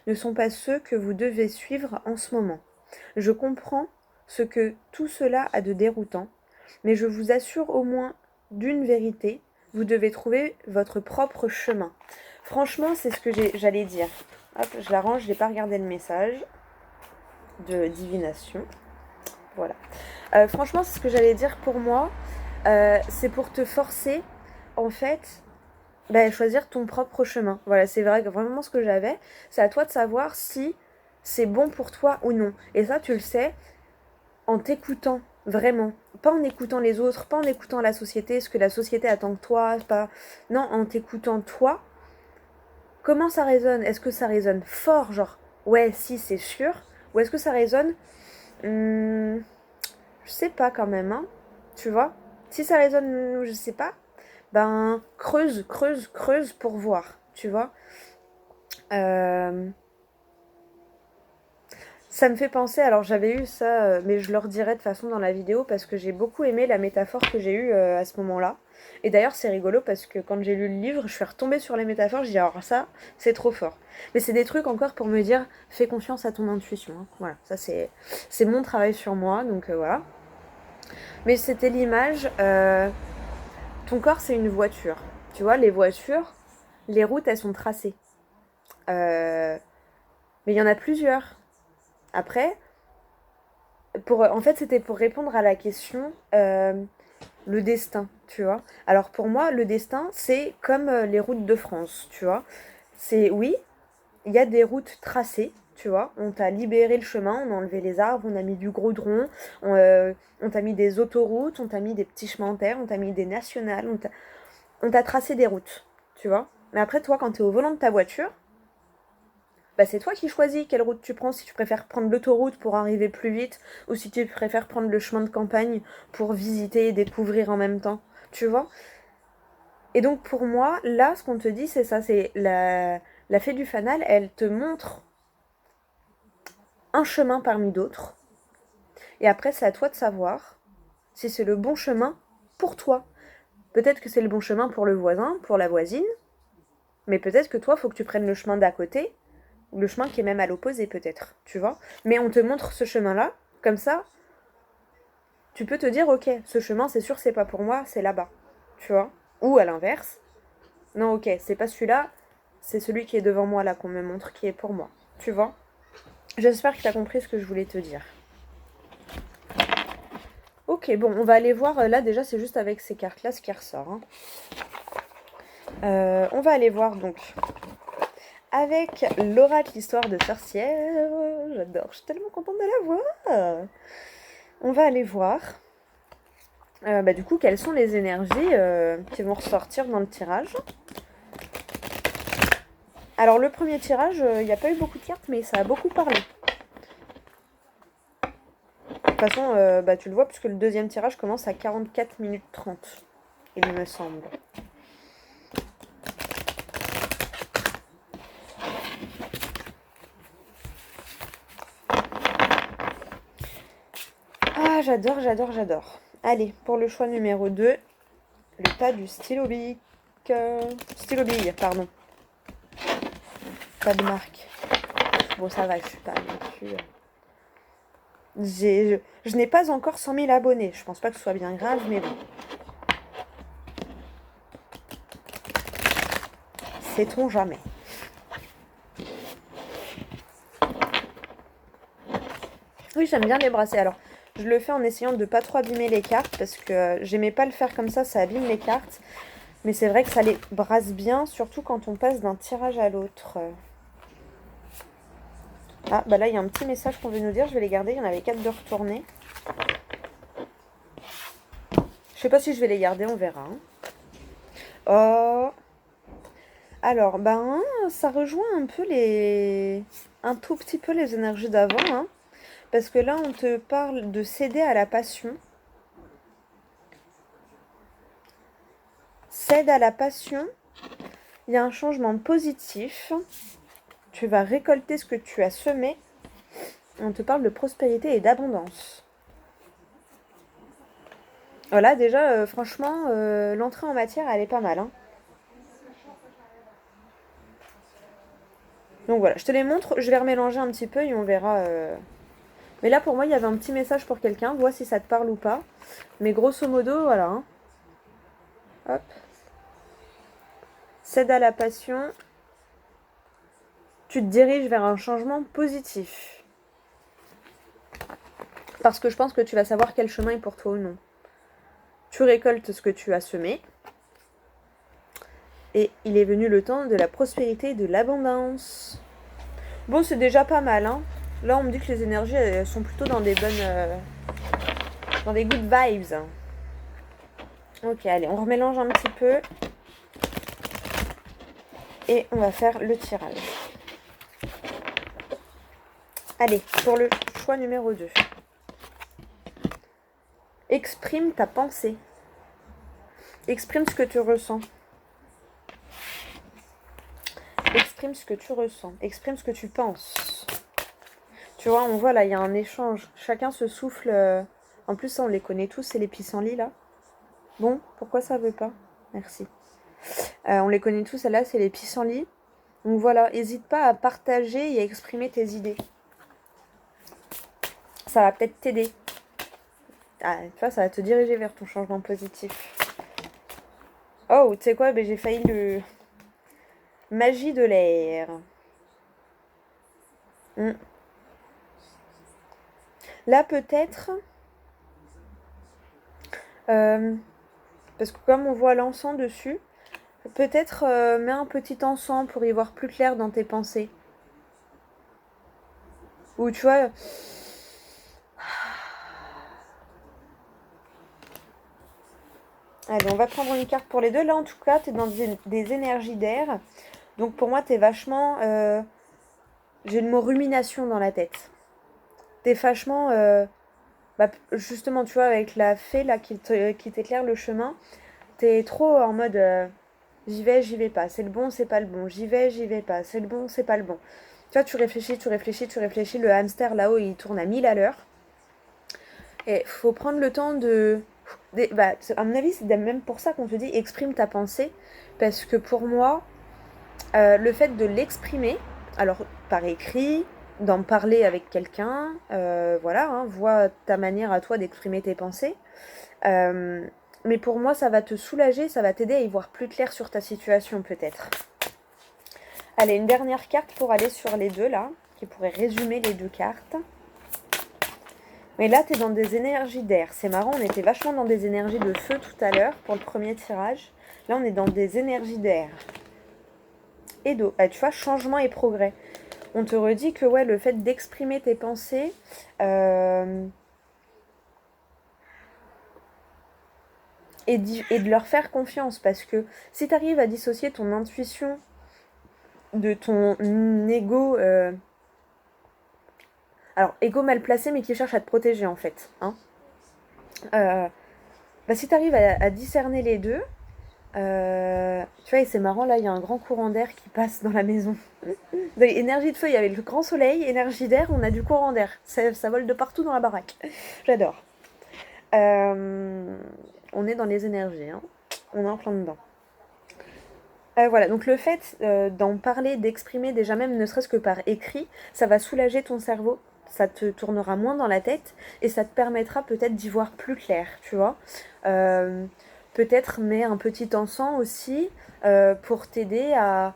ne sont pas ceux que vous devez suivre en ce moment. Je comprends ce que tout cela a de déroutant, mais je vous assure au moins d'une vérité, vous devez trouver votre propre chemin. Franchement, c'est ce que j'allais dire. Hop, je la range, je n'ai pas regardé le message de divination. Voilà. Franchement, c'est ce que j'allais dire pour moi. C'est pour te forcer, en fait, choisir ton propre chemin. Voilà, c'est vraiment ce que j'avais. C'est à toi de savoir si c'est bon pour toi ou non. Et ça, tu le sais en t'écoutant, vraiment. Pas en écoutant les autres, pas en écoutant la société, ce que la société attend de toi. Pas... Non, en t'écoutant toi. Comment ça résonne? Est-ce que ça résonne fort, genre, ouais, si, c'est sûr? Ou est-ce que ça résonne... je sais pas quand même, hein. Tu vois? Si ça résonne, je sais pas, creuse pour voir, tu vois? Ça me fait penser, alors j'avais eu ça, mais je le redirai de toute façon dans la vidéo parce que j'ai beaucoup aimé la métaphore que j'ai eue à ce moment-là. Et d'ailleurs c'est rigolo parce que quand j'ai lu le livre, je suis retombée sur les métaphores, je dis alors ça, c'est trop fort. Mais c'est des trucs encore pour me dire, fais confiance à ton intuition. Hein. Voilà, ça c'est mon travail sur moi, donc voilà. Mais c'était l'image, ton corps c'est une voiture. Tu vois, les voitures, les routes elles sont tracées. Mais il y en a plusieurs. Après, en fait c'était pour répondre à la question le destin, tu vois. Alors pour moi, le destin c'est comme les routes de France, tu vois. C'est oui, il y a des routes tracées, tu vois. On t'a libéré le chemin, on a enlevé les arbres, on a mis du goudron, on t'a mis des autoroutes, on t'a mis des petits chemins de terre, on t'a mis des nationales, on t'a tracé des routes, tu vois. Mais après, toi, quand tu es au volant de ta voiture, bah, c'est toi qui choisis quelle route tu prends, si tu préfères prendre l'autoroute pour arriver plus vite, ou si tu préfères prendre le chemin de campagne pour visiter et découvrir en même temps, tu vois. Et donc pour moi, là, ce qu'on te dit, c'est ça, c'est la fée du fanal, elle te montre un chemin parmi d'autres. Et après, c'est à toi de savoir si c'est le bon chemin pour toi. Peut-être que c'est le bon chemin pour le voisin, pour la voisine, mais peut-être que toi, faut que tu prennes le chemin d'à côté, ou le chemin qui est même à l'opposé, peut-être, tu vois. Mais on te montre ce chemin-là, comme ça, tu peux te dire, ok, ce chemin, c'est sûr, c'est pas pour moi, c'est là-bas, tu vois. Ou à l'inverse, non, ok, c'est pas celui-là, c'est celui qui est devant moi, là, qu'on me montre, qui est pour moi, tu vois. J'espère que tu as compris ce que je voulais te dire. Ok, bon, on va aller voir, là déjà c'est juste avec ces cartes-là ce qui ressort. Hein. On va aller voir donc avec l'oracle l'histoire de sorcière. J'adore, je suis tellement contente de la voir. On va aller voir, du coup, quelles sont les énergies qui vont ressortir dans le tirage. Alors le premier tirage, il n'y a pas eu beaucoup de cartes, mais ça a beaucoup parlé. De toute façon, tu le vois, puisque le deuxième tirage commence à 44 minutes 30, il me semble. Ah, j'adore, j'adore, j'adore. Allez, pour le choix numéro 2, le tas du stylo bic. Stylo bille, pardon. Pas de marque. Bon, ça va, je suis pas non plus... Je n'ai pas encore 100 000 abonnés. Je pense pas que ce soit bien grave, mais bon. Sait-on jamais. Oui, j'aime bien les brasser. Alors, je le fais en essayant de pas trop abîmer les cartes, parce que j'aimais pas le faire comme ça abîme les cartes. Mais c'est vrai que ça les brasse bien, surtout quand on passe d'un tirage à l'autre. Ah, bah là, il y a un petit message qu'on veut nous dire. Je vais les garder. Il y en avait 4 de retourner. Je sais pas si je vais les garder, on verra. Hein. Oh. Alors, ça rejoint un peu un tout petit peu les énergies d'avant. Hein, parce que là, on te parle de céder à la passion. Cède à la passion. Il y a un changement positif. Tu vas récolter ce que tu as semé. On te parle de prospérité et d'abondance. Voilà, déjà, franchement, l'entrée en matière, elle est pas mal. Hein. Donc voilà, je te les montre. Je vais remélanger un petit peu et on verra. Mais là, pour moi, il y avait un petit message pour quelqu'un. Vois si ça te parle ou pas. Mais grosso modo, voilà. Hein. Hop. Cède à la passion. Tu te diriges vers un changement positif. Parce que je pense que tu vas savoir quel chemin est pour toi ou non. Tu récoltes ce que tu as semé. Et il est venu le temps de la prospérité et de l'abondance. Bon, c'est déjà pas mal, hein. Là, on me dit que les énergies elles sont plutôt dans des bonnes... dans des good vibes. Ok, allez, on remélange un petit peu. Et on va faire le tirage. Allez, pour le choix numéro 2. Exprime ta pensée. Exprime ce que tu ressens. Exprime ce que tu ressens. Exprime ce que tu penses. Tu vois, on voit là, il y a un échange. Chacun se souffle. En plus, ça, on les connaît tous, c'est les pissenlits là. Bon, pourquoi ça veut pas? Merci. On les connaît tous, celle-là, c'est les pissenlits. Donc voilà, n'hésite pas à partager et à exprimer tes idées. Ça va peut-être t'aider Ah, tu vois, ça va te diriger vers ton changement positif. Oh, tu sais quoi, ben, j'ai failli le... Magie de l'air. Hmm. Là, peut-être... parce que comme on voit l'encens dessus, peut-être mets un petit encens pour y voir plus clair dans tes pensées. Ou tu vois... Allez, on va prendre une carte pour les deux. Là, en tout cas, tu es dans des énergies d'air. Donc pour moi, tu es vachement... j'ai le mot rumination dans la tête. Tu es vachement... bah, justement, tu vois, avec la fée là qui t'éclaire le chemin, tu es trop en mode... j'y vais pas. C'est le bon, c'est pas le bon. J'y vais pas. C'est le bon, c'est pas le bon. Tu vois, tu réfléchis, tu réfléchis, tu réfléchis. Le hamster là-haut, il tourne à 1000 à l'heure. Et faut prendre le temps de... Bah, à mon avis, c'est même pour ça qu'on te dit exprime ta pensée. Parce que pour moi, le fait de l'exprimer, alors par écrit, d'en parler avec quelqu'un, voilà, hein, vois ta manière à toi d'exprimer tes pensées. Mais pour moi, ça va te soulager, ça va t'aider à y voir plus clair sur ta situation peut-être. Allez, une dernière carte pour aller sur les deux là, qui pourrait résumer les deux cartes. Mais là, tu es dans des énergies d'air. C'est marrant, on était vachement dans des énergies de feu tout à l'heure pour le premier tirage. Là, on est dans des énergies d'air. Et d'eau. Ah, tu vois, changement et progrès. On te redit que ouais, le fait d'exprimer tes pensées... et de leur faire confiance. Parce que si tu arrives à dissocier ton intuition de ton ego... alors, ego mal placé, mais qui cherche à te protéger, en fait. Hein, bah, si tu arrives à discerner les deux... tu vois, et c'est marrant, là, il y a un grand courant d'air qui passe dans la maison. Énergie de feu, il y avait le grand soleil, énergie d'air, on a du courant d'air. Ça vole de partout dans la baraque. J'adore. On est dans les énergies, hein. On est en plein dedans. Voilà, donc le fait d'en parler, d'exprimer déjà même, ne serait-ce que par écrit, ça va soulager ton cerveau, ça te tournera moins dans la tête et ça te permettra peut-être d'y voir plus clair, tu vois. Peut-être mets un petit encens aussi pour t'aider à,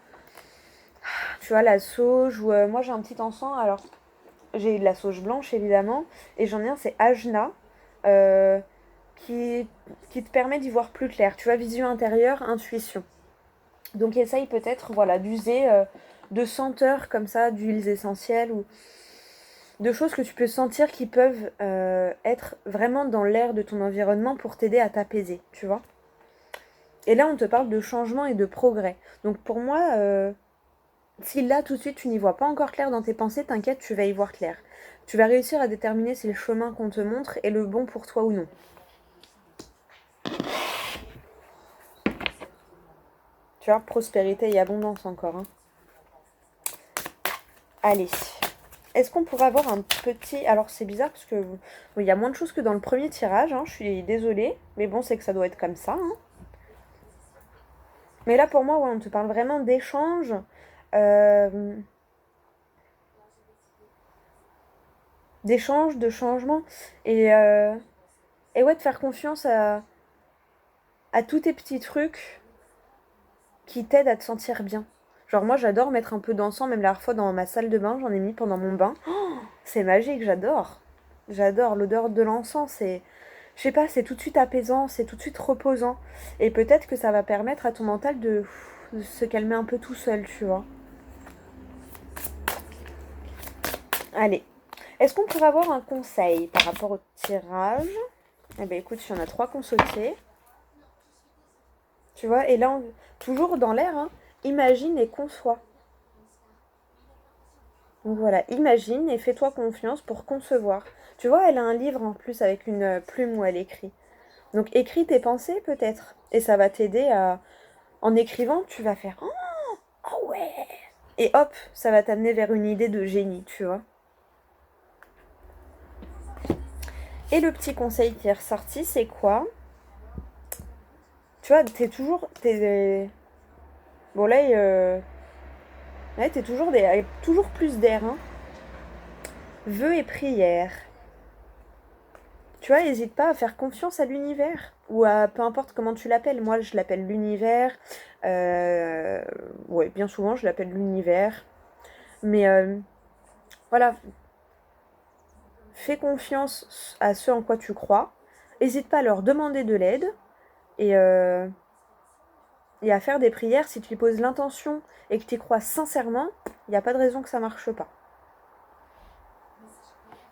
tu vois, la sauge, ou moi j'ai un petit encens, alors j'ai de la sauge blanche évidemment, et j'en ai un, c'est Ajna, euh, qui, qui te permet d'y voir plus clair, tu vois, vision intérieure, intuition. Donc essaye peut-être voilà, d'user de senteurs comme ça, d'huiles essentielles ou de choses que tu peux sentir qui peuvent être vraiment dans l'air de ton environnement pour t'aider à t'apaiser, tu vois. Et là, on te parle de changement et de progrès. Donc pour moi, si là tout de suite tu n'y vois pas encore clair dans tes pensées, t'inquiète, tu vas y voir clair. Tu vas réussir à déterminer si le chemin qu'on te montre est le bon pour toi ou non. Tu vois, prospérité et abondance encore. Hein. Allez. Est-ce qu'on pourrait avoir un petit... Alors c'est bizarre parce que bon, il y a moins de choses que dans le premier tirage, hein, je suis désolée. Mais bon, c'est que ça doit être comme ça. Hein. Mais là pour moi, ouais, on te parle vraiment d'échange. euh, d'échange, de changement. Et ouais, de faire confiance à tous tes petits trucs qui t'aident à te sentir bien. Genre moi j'adore mettre un peu d'encens, même la dernière fois dans ma salle de bain, j'en ai mis pendant mon bain. Oh, c'est magique, j'adore. J'adore l'odeur de l'encens, c'est... Je sais pas, c'est tout de suite apaisant, c'est tout de suite reposant. Et peut-être que ça va permettre à ton mental de se calmer un peu tout seul, tu vois. Allez. Est-ce qu'on pourrait avoir un conseil par rapport au tirage? Eh ben écoute, il y en a trois qu'on sautait. Tu vois, et là, toujours dans l'air, hein, imagine et conçois. Donc voilà, imagine et fais-toi confiance pour concevoir. Tu vois, elle a un livre en plus avec une plume où elle écrit. Donc écris tes pensées peut-être. Et ça va t'aider à... En écrivant, tu vas faire Oh ouais! Et hop, ça va t'amener vers une idée de génie, tu vois. Et le petit conseil qui est ressorti, c'est quoi? Tu vois, t'es toujours... Bon là, ouais, t'es toujours, avec toujours plus d'air, hein. Vœux et prières. Tu vois, n'hésite pas à faire confiance à l'univers. Ou à peu importe comment tu l'appelles. Moi, je l'appelle l'univers. Ouais, bien souvent, je l'appelle l'univers. Mais voilà, fais confiance à ceux en quoi tu crois. N'hésite pas à leur demander de l'aide. Et, euh, et à faire des prières si tu y poses l'intention et que tu y crois sincèrement, il n'y a pas de raison que ça marche pas.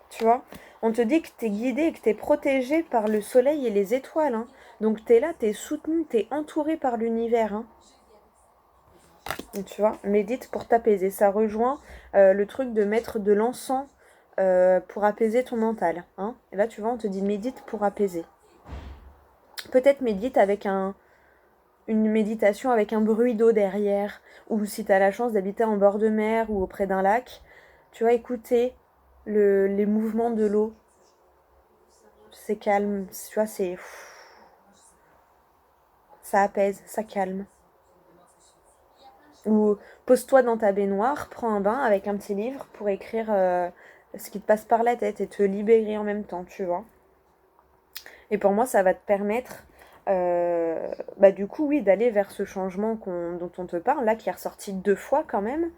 Tu vois, on te dit que tu es guidé et que tu es protégé par le soleil et les étoiles. Hein. Donc tu es là, tu es soutenu, tu es entouré par l'univers. Hein. Tu vois, médite pour t'apaiser. Ça rejoint le truc de mettre de l'encens pour apaiser ton mental. Hein. Et là, tu vois, on te dit médite pour apaiser. Peut-être médite avec une méditation avec un bruit d'eau derrière, ou si tu as la chance d'habiter en bord de mer ou auprès d'un lac, tu vas écouter les mouvements de l'eau. C'est calme, tu vois, ça apaise, ça calme. Ou pose-toi dans ta baignoire, prends un bain avec un petit livre pour écrire ce qui te passe par la tête et te libérer en même temps, tu vois. Et pour moi, ça va te permettre, du coup, oui, d'aller vers ce changement dont on te parle, là, qui est ressorti 2 fois quand même.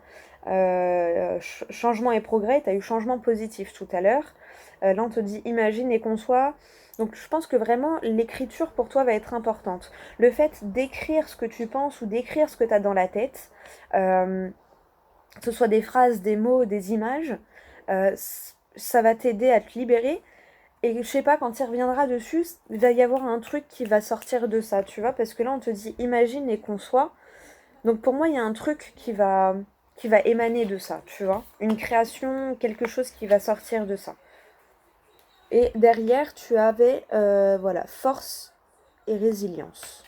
Changement et progrès, tu as eu changement positif tout à l'heure. Là, on te dit imagine et conçois. Donc, je pense que vraiment, l'écriture pour toi va être importante. Le fait d'écrire ce que tu penses ou d'écrire ce que tu as dans la tête, que ce soit des phrases, des mots, des images, ça va t'aider à te libérer. Et je sais pas, quand il reviendra dessus, il va y avoir un truc qui va sortir de ça, tu vois, parce que là, on te dit imagine et conçois. Donc pour moi, il y a un truc qui va émaner de ça, tu vois. Une création, quelque chose qui va sortir de ça. Et derrière, tu avais, voilà, force et résilience.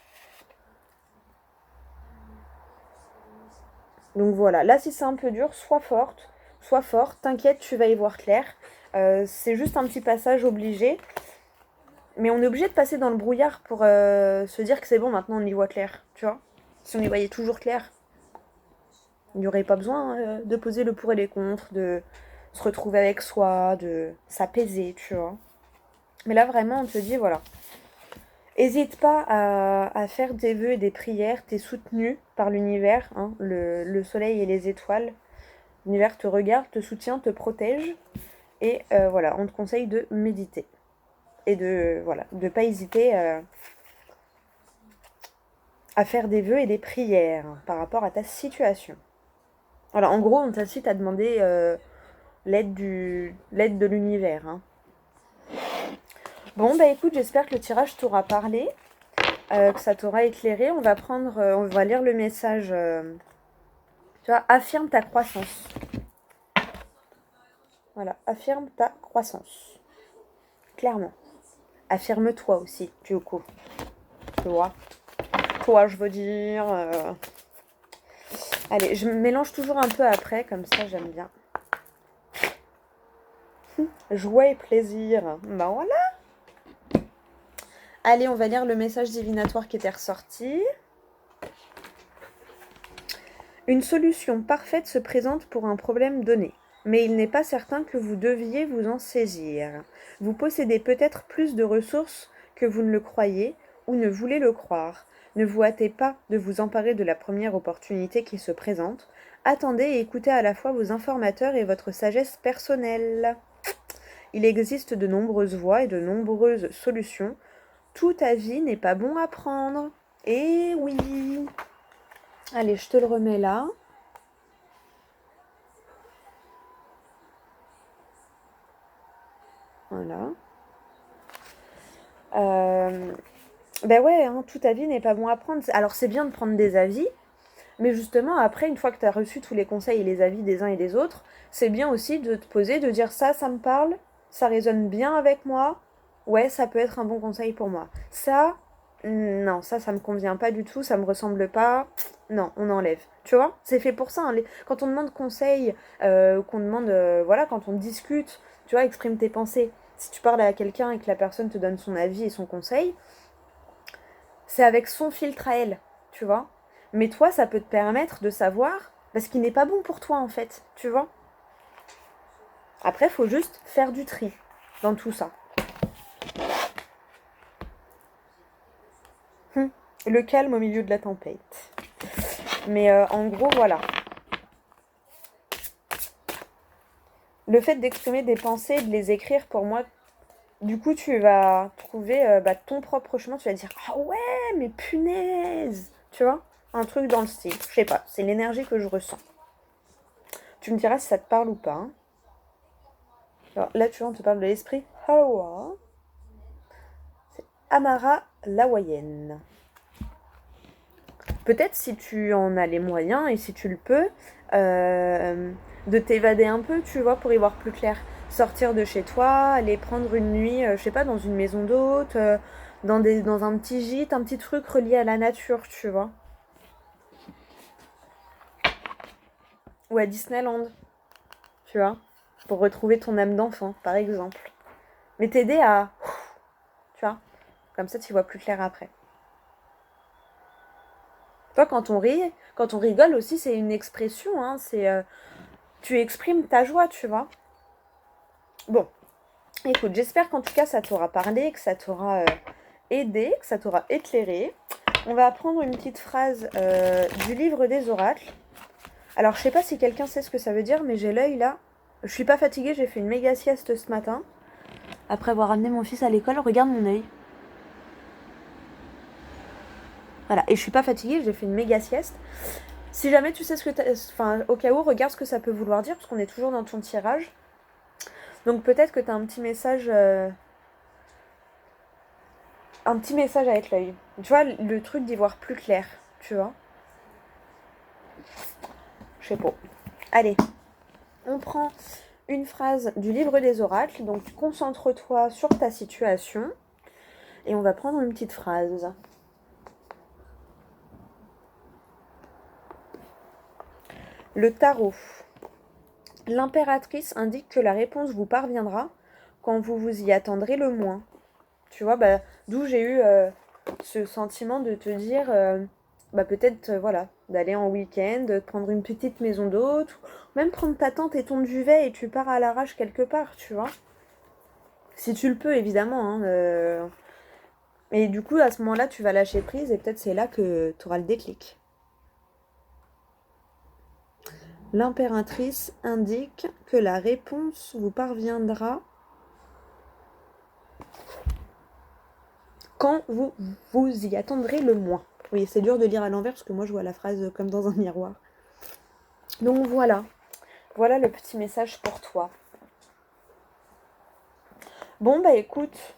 Donc voilà, là, si c'est un peu dur, sois forte, sois fort, t'inquiète, tu vas y voir clair. C'est juste un petit passage obligé. Mais on est obligé de passer dans le brouillard pour se dire que c'est bon, maintenant on y voit clair, tu vois. Si on y voyait toujours clair, il n'y aurait pas besoin de poser le pour et les contre, de se retrouver avec soi, de s'apaiser, tu vois. Mais là, vraiment, on te dit, voilà. Hésite pas à faire des vœux et des prières, t'es soutenu par l'univers, hein, le soleil et les étoiles. L'univers te regarde, te soutient, te protège. Et voilà, on te conseille de méditer. Et de ne pas hésiter à faire des vœux et des prières par rapport à ta situation. Voilà, en gros, on t'incite à demander l'aide de l'univers. Hein. Bon, bah écoute, j'espère que le tirage t'aura parlé, que ça t'aura éclairé. On va lire le message. Tu vois, affirme ta croissance. Voilà, affirme ta croissance. Clairement. Affirme-toi aussi, du coup. Tu vois. Toi, je veux dire. Allez, je mélange toujours un peu après, comme ça j'aime bien. Joie et plaisir. Ben voilà. Allez, on va lire le message divinatoire qui était ressorti. Une solution parfaite se présente pour un problème donné, mais il n'est pas certain que vous deviez vous en saisir. Vous possédez peut-être plus de ressources que vous ne le croyez ou ne voulez le croire. Ne vous hâtez pas de vous emparer de la première opportunité qui se présente. Attendez et écoutez à la fois vos informateurs et votre sagesse personnelle. Il existe de nombreuses voies et de nombreuses solutions. Tout avis n'est pas bon à prendre. Eh oui. Allez, je te le remets là. Voilà. Ben ouais, hein, tout avis n'est pas bon à prendre. Alors c'est bien de prendre des avis, mais justement après, une fois que tu as reçu tous les conseils et les avis des uns et des autres, c'est bien aussi de te poser, de dire ça me parle, ça résonne bien avec moi, ouais, ça peut être un bon conseil pour moi. Ça, non, ça me convient pas du tout, ça me ressemble pas, non, on enlève. Tu vois, c'est fait pour ça. Hein. Quand on demande conseil, qu'on demande, voilà, quand on discute, tu vois, exprime tes pensées. Si tu parles à quelqu'un et que la personne te donne son avis et son conseil, c'est avec son filtre à elle, tu vois. Mais toi, ça peut te permettre de savoir ce qui n'est pas bon pour toi, en fait, tu vois. Après, il faut juste faire du tri dans tout ça. Le calme au milieu de la tempête. Mais en gros, voilà. Le fait d'exprimer des pensées, de les écrire, pour moi, du coup, tu vas trouver ton propre chemin. Tu vas dire, ah ouais, mais punaise, tu vois, un truc dans le style. Je sais pas, c'est l'énergie que je ressens. Tu me diras si ça te parle ou pas. Hein. Alors là, tu vois, on te parle de l'esprit Hawa. C'est Amara l'hawaïenne. Peut-être si tu en as les moyens et si tu le peux, de t'évader un peu, tu vois, pour y voir plus clair. Sortir de chez toi, aller prendre une nuit, je sais pas, dans une maison d'hôte, dans un petit gîte, un petit truc relié à la nature, tu vois. Ou à Disneyland, tu vois, pour retrouver ton âme d'enfant, par exemple. Mais t'aider à... Tu vois, comme ça tu vois plus clair après. Toi, quand on rit, quand on rigole aussi, c'est une expression, hein, c'est... tu exprimes ta joie, tu vois. Bon, écoute, j'espère qu'en tout cas ça t'aura parlé, que ça t'aura aidé, que ça t'aura éclairé. On va apprendre une petite phrase du livre des oracles. Alors, je sais pas si quelqu'un sait ce que ça veut dire, mais j'ai l'œil là. Je suis pas fatiguée, j'ai fait une méga sieste ce matin. Après avoir amené mon fils à l'école, regarde mon œil. Voilà, et je suis pas fatiguée, j'ai fait une méga sieste. Si jamais tu sais ce que t'as... Enfin, au cas où, regarde ce que ça peut vouloir dire, parce qu'on est toujours dans ton tirage. Donc peut-être que t'as un petit message... un petit message avec l'œil. Tu vois, le truc d'y voir plus clair, tu vois. Je sais pas. Allez, on prend une phrase du livre des oracles. Donc concentre-toi sur ta situation. Et on va prendre une petite phrase. Le tarot. L'impératrice indique que la réponse vous parviendra quand vous vous y attendrez le moins. Tu vois, d'où j'ai eu ce sentiment de te dire, peut-être, voilà, d'aller en week-end, de prendre une petite maison d'hôte, même prendre ta tente et ton duvet et tu pars à l'arrache quelque part, tu vois. Si tu le peux, évidemment. Hein, Et du coup, à ce moment-là, tu vas lâcher prise et peut-être c'est là que tu auras le déclic. L'impératrice indique que la réponse vous parviendra quand vous vous y attendrez le moins. Oui, c'est dur de lire à l'envers parce que moi je vois la phrase comme dans un miroir. Donc voilà, voilà le petit message pour toi. Bon bah écoute,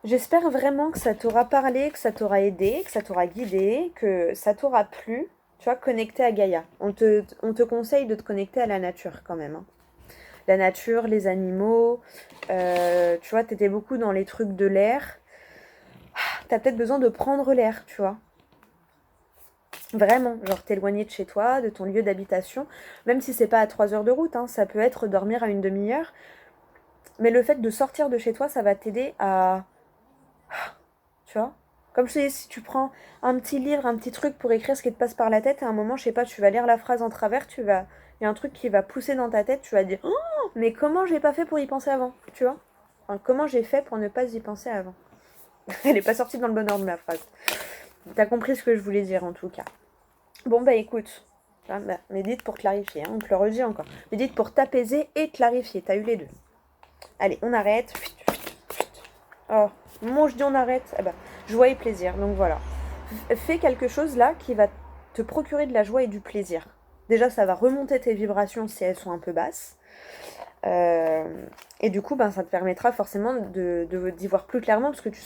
j'espère vraiment que ça t'aura parlé, que ça t'aura aidé, que ça t'aura guidé, que ça t'aura plu. Tu vois, connecté à Gaïa. On te conseille de te connecter à la nature quand même. Hein. La nature, les animaux. Tu vois, t'étais beaucoup dans les trucs de l'air. T'as peut-être besoin de prendre l'air, tu vois. Vraiment, genre t'éloigner de chez toi, de ton lieu d'habitation. Même si c'est pas à 3 heures de route, hein, ça peut être dormir à une demi-heure. Mais le fait de sortir de chez toi, ça va t'aider à... Tu vois. Comme je te dis, si tu prends un petit livre, un petit truc pour écrire ce qui te passe par la tête, à un moment, je sais pas, tu vas lire la phrase en travers, il y a un truc qui va pousser dans ta tête, tu vas dire oh, mais comment j'ai pas fait pour y penser avant, tu vois. Enfin, comment j'ai fait pour ne pas y penser avant. Elle est pas sortie dans le bon ordre de ma phrase. T'as compris ce que je voulais dire en tout cas. Bon bah écoute, médite pour clarifier, hein, on te le redit encore. Médite pour t'apaiser et clarifier, t'as eu les deux. Allez, on arrête. Oh, moi je dis on arrête, joie et plaisir, donc voilà. Fais quelque chose là qui va te procurer de la joie et du plaisir. Déjà, ça va remonter tes vibrations si elles sont un peu basses. Et du coup, ça te permettra forcément d'y voir plus clairement parce que tu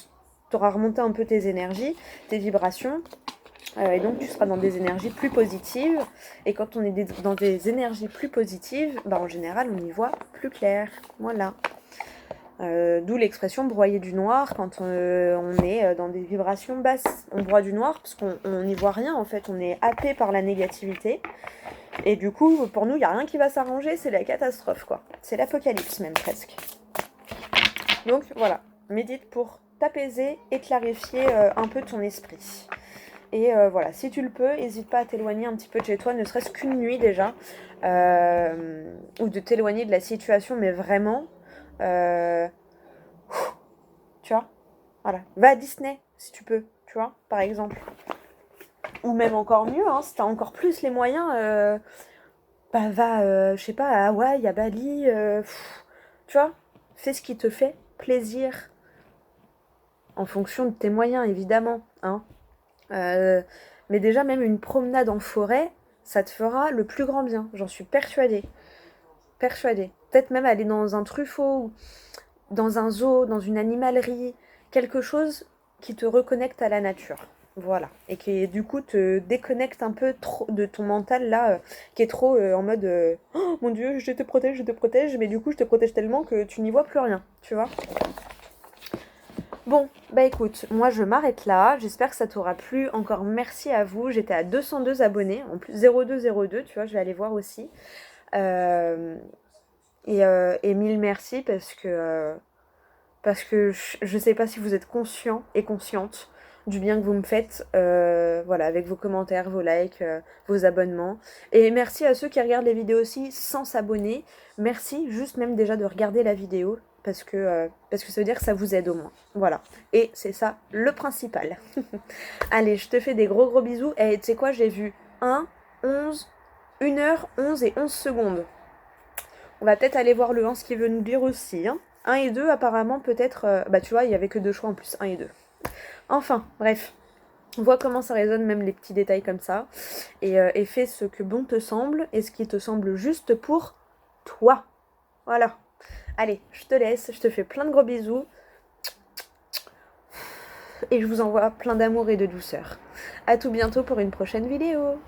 auras remonté un peu tes énergies, tes vibrations. Et donc, tu seras dans des énergies plus positives. Et quand on est dans des énergies plus positives, en général, on y voit plus clair. Voilà. D'où l'expression broyer du noir quand on est dans des vibrations basses. On broie du noir parce qu'on n'y voit rien en fait, on est happé par la négativité. Et du coup, pour nous, il n'y a rien qui va s'arranger, c'est la catastrophe quoi. C'est l'apocalypse même presque. Donc voilà, médite pour t'apaiser et clarifier un peu ton esprit. Et voilà, si tu le peux, n'hésite pas à t'éloigner un petit peu de chez toi, ne serait-ce qu'une nuit déjà, ou de t'éloigner de la situation, mais vraiment, tu vois. Voilà. Va à Disney, si tu peux, tu vois, par exemple. Ou même encore mieux, hein, si t'as encore plus les moyens, bah va, je sais pas, à Hawaï, à Bali, tu vois. Fais ce qui te fait plaisir. En fonction de tes moyens, évidemment, hein. Mais déjà, même une promenade en forêt, ça te fera le plus grand bien. J'en suis persuadée. Persuadée. Peut-être même aller dans un truffaut, dans un zoo, dans une animalerie, quelque chose qui te reconnecte à la nature. Voilà. Et qui, du coup, te déconnecte un peu trop de ton mental, là, qui est trop en mode oh mon Dieu, je te protège, mais du coup, je te protège tellement que tu n'y vois plus rien, tu vois. Bon, bah écoute, moi je m'arrête là. J'espère que ça t'aura plu. Encore merci à vous. J'étais à 202 abonnés, en plus 0202, tu vois, je vais aller voir aussi. Euh, et mille merci parce que je sais pas si vous êtes conscient et consciente du bien que vous me faites, voilà, avec vos commentaires, vos likes, vos abonnements. Et merci à ceux qui regardent les vidéos aussi sans s'abonner. Merci juste même déjà de regarder la vidéo parce que ça veut dire que ça vous aide au moins. Voilà. Et c'est ça le principal. Allez, je te fais des gros gros bisous. Et tu sais quoi, j'ai vu 11, 1h11 et 11 secondes. On va peut-être aller voir le 1, ce qu'il veut nous dire aussi. Hein. 1 et 2, apparemment, peut-être... bah, tu vois, il n'y avait que deux choix en plus, 1 et 2. Enfin, bref. On voit comment ça résonne, même les petits détails comme ça. Et fais ce que bon te semble et ce qui te semble juste pour toi. Voilà. Allez, je te laisse. Je te fais plein de gros bisous. Et je vous envoie plein d'amour et de douceur. À tout bientôt pour une prochaine vidéo.